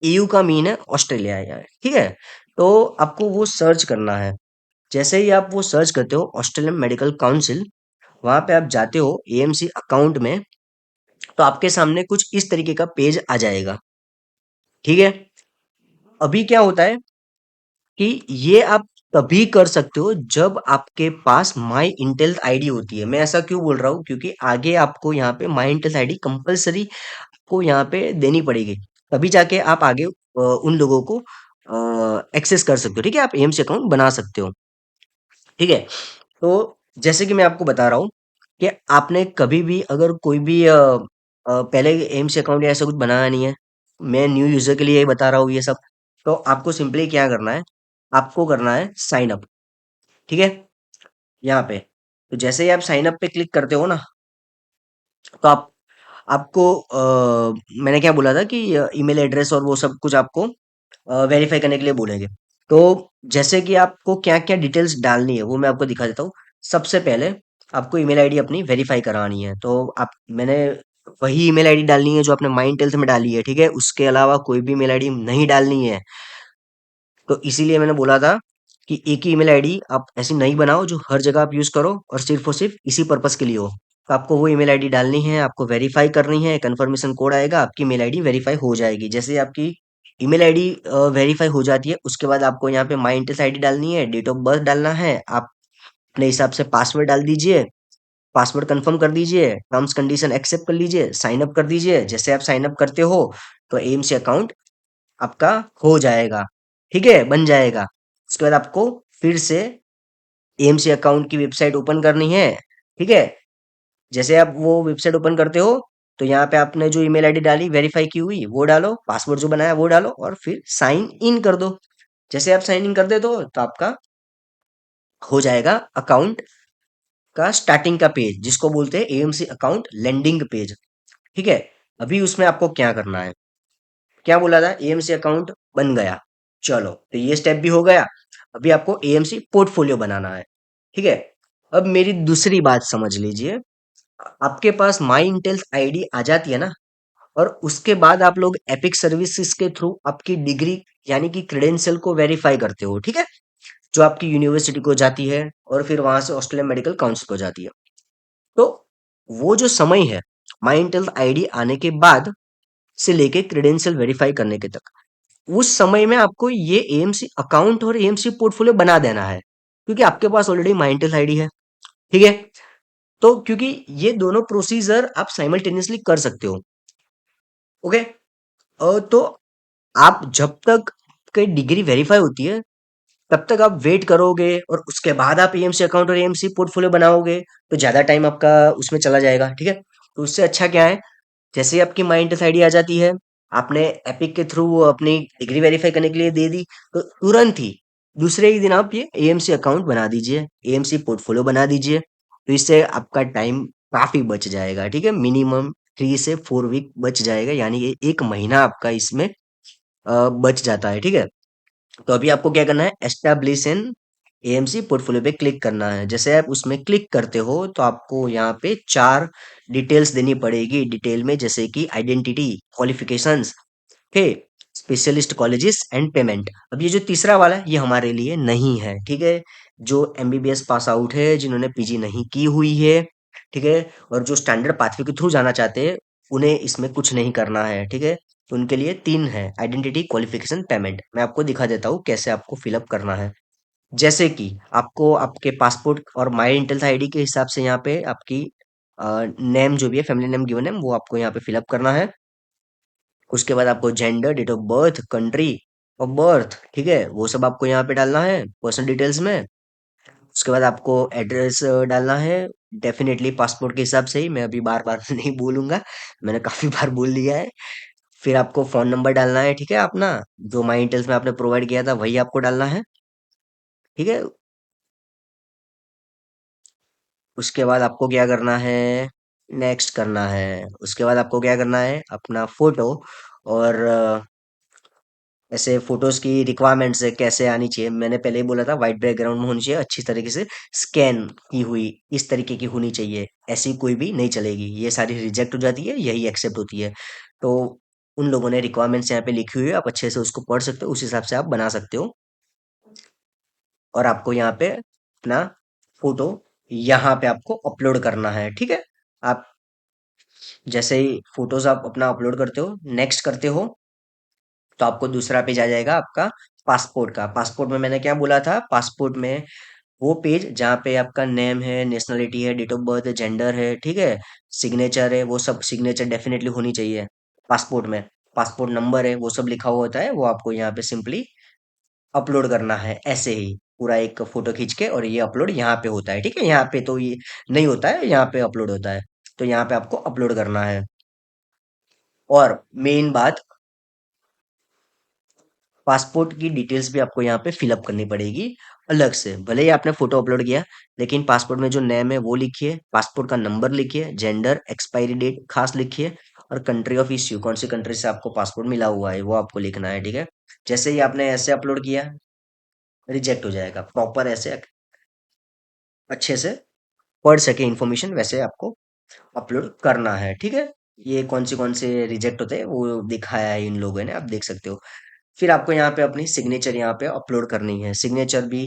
एयू का मीन है ऑस्ट्रेलिया यार, ठीक है? तो आपको वो सर्च करना है। जैसे ही आप वो सर्च करते हो ऑस्ट्रेलियन मेडिकल काउंसिल, वहां पे आप जाते हो एएमसी अकाउंट में, तो आपके सामने कुछ इस तरीके का पेज आ जाएगा, ठीक है? अभी क्या होता है कि ये आप तभी कर सकते हो जब आपके पास माई इंटेल आईडी होती है। मैं ऐसा क्यों बोल रहा हूँ? क्योंकि आगे आपको यहाँ पे माई इंटेल आईडी कंपलसरी को यहाँ पे देनी पड़ेगी, तभी जाके आप आगे उन लोगों को एक्सेस कर सकते हो, ठीक है? आप एम्स अकाउंट बना सकते हो, ठीक है? तो जैसे कि मैं आपको बता रहा हूँ कि आपने कभी भी अगर कोई भी पहले एम्स अकाउंट या ऐसा कुछ बनाया नहीं है, मैं न्यू यूजर के लिए ही बता रहा हूँ ये सब। तो आपको सिंपली क्या करना है? आपको करना है साइन अप, ठीक है? यहाँ पे तो जैसे ही आप साइन अप पे क्लिक करते हो ना, तो आपको मैंने क्या बोला था कि ईमेल एड्रेस और वो सब कुछ आपको वेरीफाई करने के लिए बोलेंगे। तो जैसे कि आपको क्या-क्या डिटेल्स डालनी है वो मैं आपको दिखा देता हूँ। सबसे पहले आपको ईमेल आईडी अपनी वेरीफाई करानी है। तो आप मैंने वही ईमेल आईडी डालनी है जो आपने माइंडटेल्स में डाली है, ठीक है? उसके अलावा कोई भी ईमेल आईडी नहीं डालनी है। तो इसीलिए मैंने बोला था कि एक ही ईमेल आईडी आप ऐसी नई बनाओ जो हर जगह आप यूज़ करो और सिर्फ इसी पर्पस के लिए हो। तो आपको वो ईमेल आईडी डालनी है, आपको वेरीफाई करनी है, कंफर्मेशन कोड आएगा, आपकी ईमेल आईडी वेरीफाई हो जाएगी। जैसे ही आपकी ईमेल आईडी वेरीफाई हो जाती है, उसके बाद आपको यहाँ पे माई इंटेल्स आईडी डालनी है, डेट ऑफ बर्थ डालना है, आप अपने हिसाब से पासवर्ड डाल दीजिए, पासवर्ड कंफर्म कर दीजिए, टर्म्स कंडीशन एक्सेप्ट कर लीजिए, साइन अप कर दीजिए। जैसे आप साइन अप करते हो तो एएमसी अकाउंट आपका हो जाएगा, ठीक है? बन जाएगा। उसके बाद आपको फिर से एएमसी अकाउंट की वेबसाइट ओपन करनी है, ठीक है? जैसे आप वो वेबसाइट ओपन करते हो, तो यहाँ पे आपने जो ईमेल आईडी डाली वेरीफाई की हुई, वो डालो, पासवर्ड जो बनाया वो डालो और फिर साइन इन कर दो। जैसे आप साइन इन कर देते हो, तो आपका हो जाएगा अकाउंट का स्टार्टिंग का पेज, जिसको बोलते हैं एएमसी अकाउंट लैंडिंग पेज, ठीक है? अभी उसमें आपको क्या करना है? क्या बोला था? एएमसी अकाउंट बन गया। चलो, तो ये स्टेप भी हो गया। अभी आपको एएमसी पोर्टफोलियो बनाना है, ठीक है? अब मेरी दूसरी बात समझ लीजिए। आपके पास माई इंटेल्स आईडी आ जाती है ना, और उसके बाद आप लोग एपिक सर्विसेज के थ्रू आपकी डिग्री यानी कि क्रेडेंशियल को वेरीफाई करते हो, ठीक है? जो आपकी यूनिवर्सिटी को जाती है और फिर वहां से ऑस्ट्रेलियन मेडिकल काउंसिल को जाती है। तो वो जो समय है माई इंटेल्स आईडी आने के बाद से लेके क्रेडेंशियल वेरीफाई करने के तक, उस समय में आपको ये एएमसी अकाउंट और एएमसी पोर्टफोलियो बना देना है, क्योंकि आपके पास ऑलरेडी माई इंटेल्स आईडी है, ठीक है? तो क्योंकि ये दोनों प्रोसीजर आप साइमल्टेनियसली कर सकते हो, ओके? तो आप जब तक कई डिग्री वेरीफाई होती है, तब तक आप वेट करोगे और उसके बाद आप एएमसी अकाउंट और एएमसी पोर्टफोलियो बनाओगे, तो ज्यादा टाइम आपका उसमें चला जाएगा, ठीक है? तो उससे अच्छा क्या है, जैसे ही आपकी माइंड आईडी आ जाती है, आपने एपिक के थ्रू वो अपनी डिग्री वेरीफाई करने के लिए दे दी, तो तुरंत ही दूसरे ही दिन आप ये एएमसी अकाउंट बना दीजिए, एएमसी पोर्टफोलियो बना दीजिए। तो इससे आपका टाइम काफी बच जाएगा, ठीक है? मिनिमम 3 से 4 वीक बच जाएगा, यानी ये 1 महीना आपका इसमें बच जाता है, ठीक है? तो अभी आपको क्या करना है, एस्टैब्लिश एन एएमसी पोर्टफोलियो पे क्लिक करना है। जैसे आप उसमें क्लिक करते हो, तो आपको यहाँ पे 4 डिटेल्स देनी पड़ेगी डिटेल में, जैसे कि identity, qualifications, okay, specialist colleges and payment. अब ये जो तीसरा वाला है, ये हमारे लिए नहीं है, ठीक है? जो एमबीबीएस पास आउट है, जिन्होंने पीजी नहीं की हुई है, ठीक है, और जो स्टैंडर्ड पाथवे के थ्रू जाना चाहते हैं, उन्हें इसमें कुछ नहीं करना है, ठीक है? तो उनके लिए 3 है, आइडेंटिटी, क्वालिफिकेशन, पेमेंट। मैं आपको दिखा देता हूँ कैसे आपको फिलअप करना है। जैसे कि आपको आपके पासपोर्ट और माई इंटेल्स आईडी के हिसाब से यहाँ पे आपकी नेम जो भी है, फैमिली नेम गिवन है, वो आपको यहाँ पे फिलअप करना है। उसके बाद आपको gender, date of birth, country of birth, ठीक है, वो सब आपको यहाँ पे डालना है पर्सनल डिटेल्स में। उसके बाद आपको एड्रेस डालना है, डेफिनेटली पासपोर्ट के हिसाब से ही, मैं अभी बार बार नहीं बोलूंगा, मैंने काफी बार बोल दिया है। फिर आपको फोन नंबर डालना है, ठीक है, अपना जो माई डिटेल्स में आपने प्रोवाइड किया था वही आपको डालना है, ठीक है? उसके बाद आपको क्या करना है, नेक्स्ट करना है। उसके बाद आपको क्या करना है, अपना फोटो और ऐसे फोटोज की रिक्वायरमेंट्स है कैसे आनी चाहिए, मैंने पहले ही बोला था व्हाइट बैकग्राउंड में होनी चाहिए, अच्छी तरीके से स्कैन की हुई, इस तरीके की होनी चाहिए। ऐसी कोई भी नहीं चलेगी, ये सारी रिजेक्ट हो जाती है, यही एक्सेप्ट होती है। तो उन लोगों ने रिक्वायरमेंट्स यहाँ पे लिखी हुई है, आप अच्छे से उसको पढ़ सकते हो, उस हिसाब से आप बना सकते हो। और आपको यहाँ पे अपना फोटो यहाँ पे आपको अपलोड करना है, ठीक है? आप जैसे ही फोटोज आप अपना अपलोड करते हो, नेक्स्ट करते हो, तो आपको दूसरा पेज आ जाएगा आपका पासपोर्ट का। पासपोर्ट में मैंने क्या बोला था, पासपोर्ट में वो पेज जहाँ पे आपका नेम है, नेशनलिटी है, डेट ऑफ बर्थ है, जेंडर है, ठीक है, सिग्नेचर है, वो सब सिग्नेचर डेफिनेटली होनी चाहिए पासपोर्ट में। पासपोर्ट नंबर है, वो सब लिखा हुआ होता है, वो आपको यहाँ पे सिंपली अपलोड करना है, ऐसे ही पूरा एक फोटो खींच के, और ये अपलोड यहाँ पे होता है, ठीक है? यहाँ पे तो ये नहीं होता है, यहाँ पे अपलोड होता है। तो यहाँ पे आपको अपलोड करना है। और मेन बात, पासपोर्ट की डिटेल्स भी आपको यहाँ पे फिलअप करनी पड़ेगी। अलग से भले ही आपने फोटो अपलोड किया, लेकिन पासपोर्ट में जो नेम है वो लिखिए, पासपोर्ट का नंबर लिखिए, जेंडर, एक्सपायरी डेट खास लिखिए, और कंट्री ऑफ इश्यू, कौन सी कंट्री से आपको पासपोर्ट मिला हुआ है वो आपको लिखना है, ठीक है। जैसे ही आपने ऐसे अपलोड किया, रिजेक्ट हो जाएगा। प्रॉपर ऐसे अच्छे से पढ़ सके इन्फॉर्मेशन, वैसे आपको अपलोड करना है, ठीक है। ये कौन से रिजेक्ट होते हैं वो दिखाया है इन लोगों ने, आप देख सकते हो। फिर आपको यहाँ पे अपनी सिग्नेचर यहाँ पे अपलोड करनी है। सिग्नेचर भी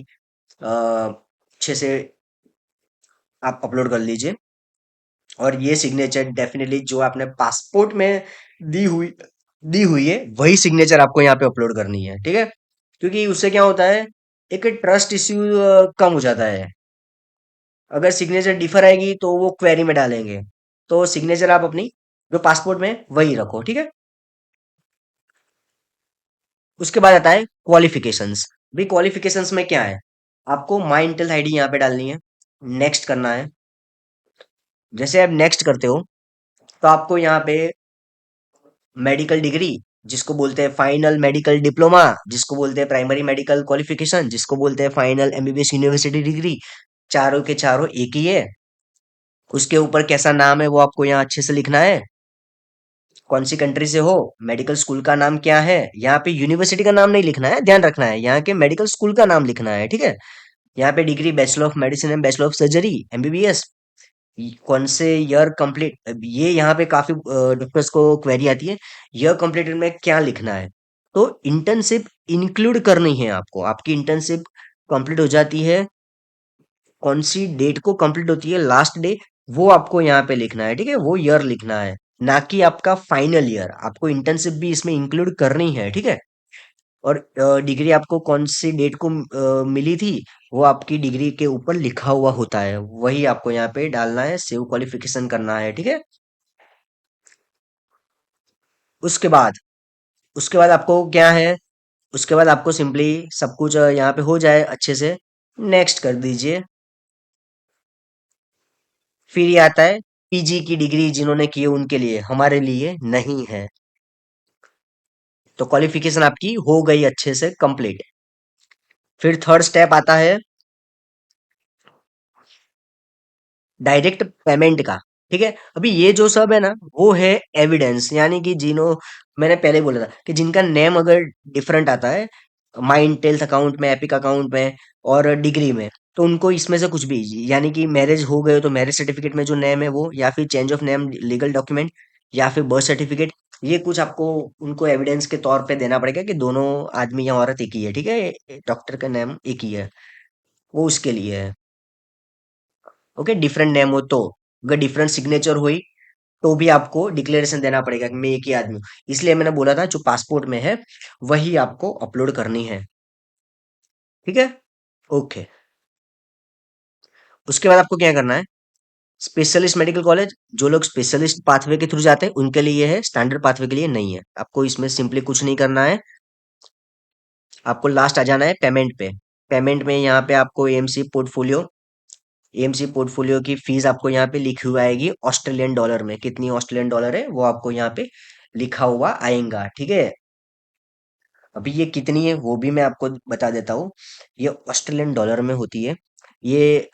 अच्छे से आप अपलोड कर लीजिए। और ये सिग्नेचर डेफिनेटली जो आपने पासपोर्ट में दी हुई दी हुई है, वही सिग्नेचर आपको यहाँ पे अपलोड करनी है, ठीक है। क्योंकि उससे क्या होता है, एक ट्रस्ट इश्यू कम हो जाता है। अगर सिग्नेचर डिफर आएगी तो वो क्वेरी में डालेंगे। तो सिग्नेचर आप अपनी जो पासपोर्ट में वही रखो, ठीक है। उसके बाद आता है क्वालिफिकेशंस। भी क्वालिफिकेशंस में क्या है, आपको माई इंटेल आईडी यहाँ पे डालनी है, नेक्स्ट करना है। जैसे आप नेक्स्ट करते हो, तो आपको यहाँ पे मेडिकल डिग्री, जिसको बोलते हैं फाइनल मेडिकल डिप्लोमा, जिसको बोलते हैं प्राइमरी मेडिकल क्वालिफिकेशन, जिसको बोलते हैं फाइनल एमबीबीएस यूनिवर्सिटी डिग्री, चारों के चारों एक ही है। उसके ऊपर कैसा नाम है वो आपको यहाँ अच्छे से लिखना है। कौन सी कंट्री से हो, मेडिकल स्कूल का नाम क्या है, यहाँ पे यूनिवर्सिटी का नाम नहीं लिखना है, ध्यान रखना है, यहाँ के मेडिकल स्कूल का नाम लिखना है, ठीक है। यहाँ पे degree bachelor of medicine and bachelor of surgery MBBS, कौन से ईयर कंप्लीट, अब ये यहाँ पे काफी डॉक्टर्स को क्वेरी आती है, ईयर कंप्लीटेड में क्या लिखना है। तो इंटर्नशिप इंक्लूड करनी है आपको, आपकी इंटर्नशिप कंप्लीट हो जाती है, कौन सी डेट को कंप्लीट होती है लास्ट डे, वो आपको यहाँ पे लिखना है, ठीक है। वो ईयर लिखना है, ना कि आपका फाइनल ईयर। आपको इंटर्नशिप भी इसमें इंक्लूड करनी है, ठीक है। और डिग्री आपको कौन सी डेट को मिली थी, वो आपकी डिग्री के ऊपर लिखा हुआ होता है, वही आपको यहाँ पे डालना है, सेव क्वालिफिकेशन करना है, ठीक है। उसके बाद उसके बाद आपको क्या है, उसके बाद आपको सिंपली सब कुछ यहाँ पे हो जाए अच्छे से, नेक्स्ट कर दीजिए। फिर ये आता है पीजी की डिग्री जिन्होंने की है उनके लिए, हमारे लिए नहीं है। तो क्वालिफिकेशन आपकी हो गई अच्छे से कंप्लीट। फिर थर्ड स्टेप आता है डायरेक्ट पेमेंट का, ठीक है। अभी ये जो सब है ना, वो है एविडेंस, यानी कि जिन्हों, मैंने पहले बोला था कि जिनका नेम अगर डिफरेंट आता है माइंड टेल्थ अकाउंट में, एपिक अकाउंट में और डिग्री में, तो उनको इसमें से कुछ भी, यानी कि मैरिज हो गए तो मैरिज सर्टिफिकेट में जो नेम है वो, या फिर change of name legal document, या फिर बर्थ सर्टिफिकेट, ये कुछ आपको उनको एविडेंस के तौर पे देना पड़ेगा कि दोनों आदमी या औरत एक ही है, ठीक है, डॉक्टर का नेम एक ही है, वो उसके लिए है। ओके, डिफरेंट नेम हो तो, अगर डिफरेंट सिग्नेचर हुई तो भी आपको डिक्लेरेशन देना पड़ेगा कि मैं एक ही आदमी हूँ। इसलिए मैंने बोला था जो पासपोर्ट में है वही आपको अपलोड करनी है, ठीक है। ओके, उसके बाद आपको क्या करना है, स्पेशलिस्ट मेडिकल कॉलेज, जो लोग स्पेशलिस्ट पाथवे के थ्रू जाते हैं उनके लिए है, स्टैंडर्ड पाथवे के लिए नहीं है। आपको इसमें सिंपली कुछ नहीं करना है, आपको लास्ट आ जाना है पेमेंट पे। पेमेंट में यहाँ पे आपको एएमसी पोर्टफोलियो की फीस आपको यहाँ पे लिखी हुई आएगी ऑस्ट्रेलियन डॉलर में, कितनी ऑस्ट्रेलियन डॉलर है वो आपको यहाँ पे लिखा हुआ आएगा, ठीक है। अभी ये कितनी है वो भी मैं आपको बता देता हूँ। ये ऑस्ट्रेलियन डॉलर में होती है। ये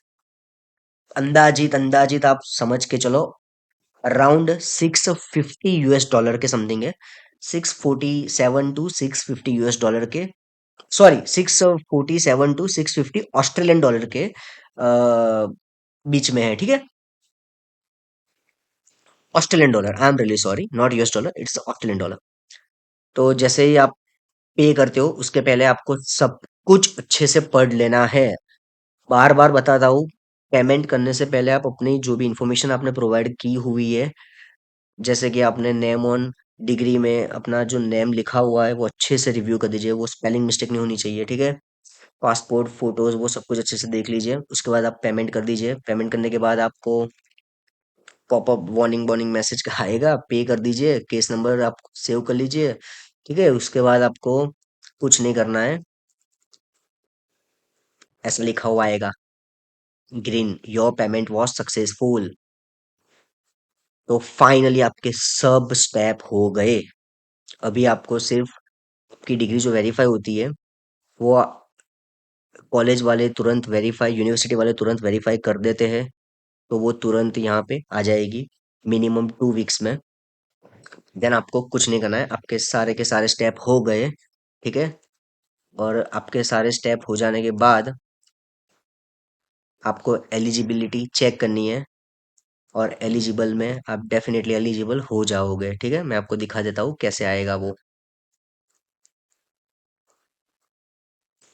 अंदाजित अंदाजित आप समझ के चलो, अराउंड 650 US डॉलर के समथिंग है। 647 to 650 US डॉलर के, सॉरी 647 to 650 ऑस्ट्रेलियन डॉलर के बीच में है, ठीक है। Australian dollar, I am really sorry, not US dollar, it's Australian dollar. तो जैसे ही आप पे करते हो उसके पहले आपको सब कुछ अच्छे से पढ़ लेना है। बार बार बताता हूँ, पेमेंट करने से पहले आप अपनी जो भी इंफॉर्मेशन आपने प्रोवाइड की हुई है, जैसे कि आपने नेम ऑन डिग्री में अपना जो नेम लिखा हुआ है वो अच्छे से रिव्यू कर दीजिए, वो स्पेलिंग मिस्टेक नहीं होनी चाहिए, ठीक है। पासपोर्ट फोटोज वो सब कुछ अच्छे से देख लीजिए। उसके बाद आप पेमेंट कर दीजिए। पेमेंट करने के बाद आपको पॉपअप वार्निंग वार्निंग मैसेज का आएगा, पे कर दीजिए, केस नंबर आप सेव कर लीजिए, ठीक है। उसके बाद आपको कुछ नहीं करना है, ऐसा लिखा हुआ आएगा green, your payment was successful. तो फाइनली आपके सब स्टेप हो गए। अभी आपको सिर्फ आपकी डिग्री जो वेरीफाई होती है वो कॉलेज वाले तुरंत वेरीफाई, यूनिवर्सिटी वाले तुरंत वेरीफाई कर देते हैं, तो वो तुरंत यहाँ पे आ जाएगी मिनिमम 2 वीक्स में। देन आपको कुछ नहीं करना है, आपके सारे के सारे स्टेप हो गए, ठीक है। और आपके सारे स्टेप हो जाने के बाद आपको एलिजिबिलिटी चेक करनी है, और एलिजिबल में आप डेफिनेटली एलिजिबल हो जाओगे, ठीक है। मैं आपको दिखा देता हूँ कैसे आएगा वो।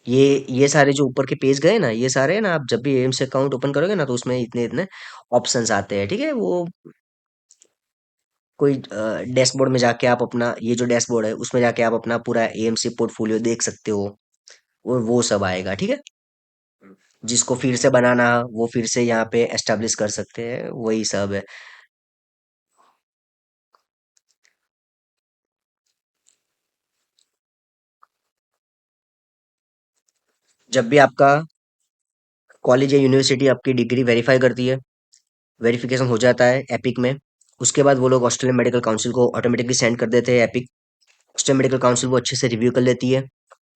ये सारे जो ऊपर के पेज गए ना, ये सारे है ना, आप जब भी एम्स अकाउंट ओपन करोगे ना, तो उसमें इतने इतने ऑप्शंस आते हैं, ठीक है। वो कोई डैशबोर्ड में जाके आप अपना, ये जो डैशबोर्ड है उसमें जाके आप अपना पूरा एएमसी पोर्टफोलियो देख सकते हो, और वो सब आएगा, ठीक है। जिसको फिर से बनाना, वो फिर से यहाँ पे एस्टेब्लिश कर सकते हैं, वही सब है। जब भी आपका कॉलेज या यूनिवर्सिटी आपकी डिग्री वेरीफाई करती है, वेरिफिकेशन हो जाता है एपिक में, उसके बाद वो लोग ऑस्ट्रेलियन मेडिकल काउंसिल को ऑटोमेटिकली सेंड कर देते हैं एपिक। ऑस्ट्रेलियन मेडिकल काउंसिल वो अच्छे से रिव्यू कर लेती है,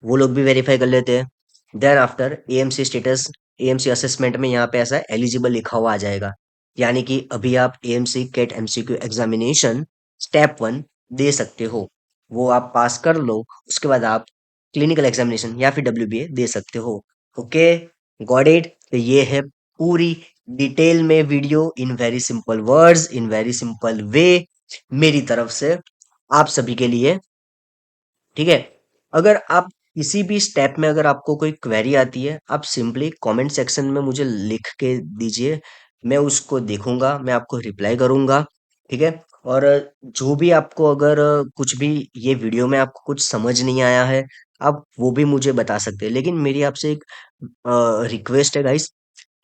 वो लोग भी वेरीफाई कर लेते हैं। Then after AMC status, AMC assessment में यहाँ पे ऐसा एलिजिबल लिखा हुआ आ जाएगा, यानी कि अभी आप AMC CAT MCQ examination step 1 दे सकते हो। वो आप पास कर लो, उसके बाद आप क्लिनिकल एग्जामिनेशन या फिर डब्ल्यूबीए दे सकते हो। Okay, got it. तो ये है पूरी डिटेल में video, in very simple words, in very simple way, मेरी तरफ से आप सभी के लिए, ठीक है। अगर आप किसी भी स्टेप में अगर आपको कोई क्वेरी आती है, आप सिंपली कमेंट सेक्शन में मुझे लिख के दीजिए, मैं उसको देखूंगा, मैं आपको रिप्लाई करूंगा, ठीक है। और जो भी आपको अगर कुछ भी ये वीडियो में आपको कुछ समझ नहीं आया है, आप वो भी मुझे बता सकते हैं। लेकिन मेरी आपसे एक रिक्वेस्ट है गाइस,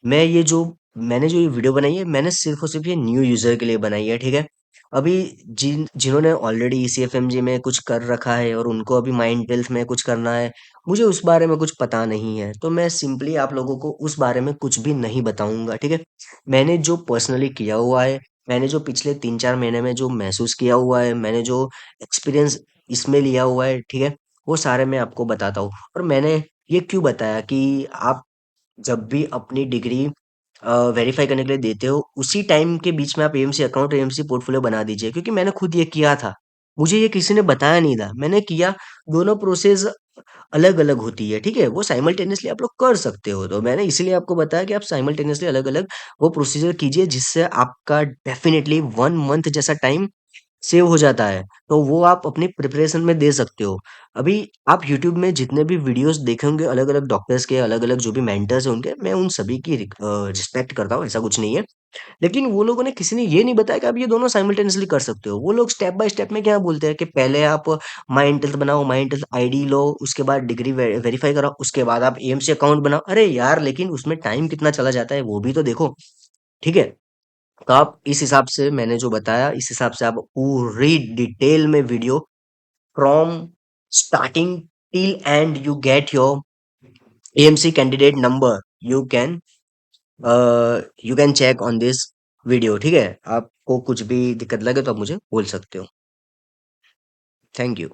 मैं ये जो मैंने जो ये वीडियो बनाई है, मैंने सिर्फ और सिर्फ ये न्यू यूजर के लिए बनाई है, ठीक है। अभी जिन्होंने ऑलरेडी ईसीएफएमजी में कुछ कर रखा है और उनको अभी माइंड हेल्थ में कुछ करना है, मुझे उस बारे में कुछ पता नहीं है, तो मैं सिंपली आप लोगों को उस बारे में कुछ भी नहीं बताऊंगा, ठीक है। मैंने जो पर्सनली किया हुआ है, मैंने जो पिछले 3-4 महीने में जो महसूस किया हुआ है, मैंने जो एक्सपीरियंस इसमें लिया हुआ है, ठीक है, वो सारे मैं आपको बताता हूँ। और मैंने ये क्यों बताया कि आप जब भी अपनी डिग्री वेरीफाई करने के लिए देते हो, उसी टाइम के बीच में आप एएमसी अकाउंट और एएमसी पोर्टफोलियो बना दीजिए, क्योंकि मैंने खुद ये किया था। मुझे ये किसी ने बताया नहीं था, मैंने किया। दोनों प्रोसेस अलग अलग होती है, ठीक है। वो साइमल्टेनियसली आप लोग कर सकते हो, तो मैंने इसीलिए आपको बताया कि आप साइमल्टेनियसली अलग अलग वो प्रोसीजर कीजिए, जिससे आपका डेफिनेटली 1 मंथ जैसा टाइम सेव हो जाता है। तो वो आप अपनी प्रिपरेशन में दे सकते हो। अभी आप यूट्यूब में जितने भी वीडियोस देखेंगे अलग अलग डॉक्टर्स के, अलग अलग जो भी मेंटर्स हैं उनके, मैं उन सभी की रिस्पेक्ट करता हूँ, ऐसा कुछ नहीं है। लेकिन वो लोगों ने, किसी ने ये नहीं बताया कि आप ये दोनों साइमल्टेनियसली कर सकते हो। वो लोग स्टेप बाय स्टेप में क्या बोलते हैं कि पहले आप माइंड टेस्ट बनाओ, माइंड टेस्ट आईडी लो, उसके बाद डिग्री वेरीफाई कराओ, उसके बाद आप एएमसी अकाउंट बनाओ। अरे यार, लेकिन उसमें टाइम कितना चला जाता है वो भी तो देखो, ठीक है। तो आप इस हिसाब से, मैंने जो बताया इस हिसाब से आप पूरी डिटेल में video from starting till end you get your AMC candidate number, you can you can check on this video, ठीक है। आपको कुछ भी दिक्कत लगे तो आप मुझे बोल सकते हो। Thank you.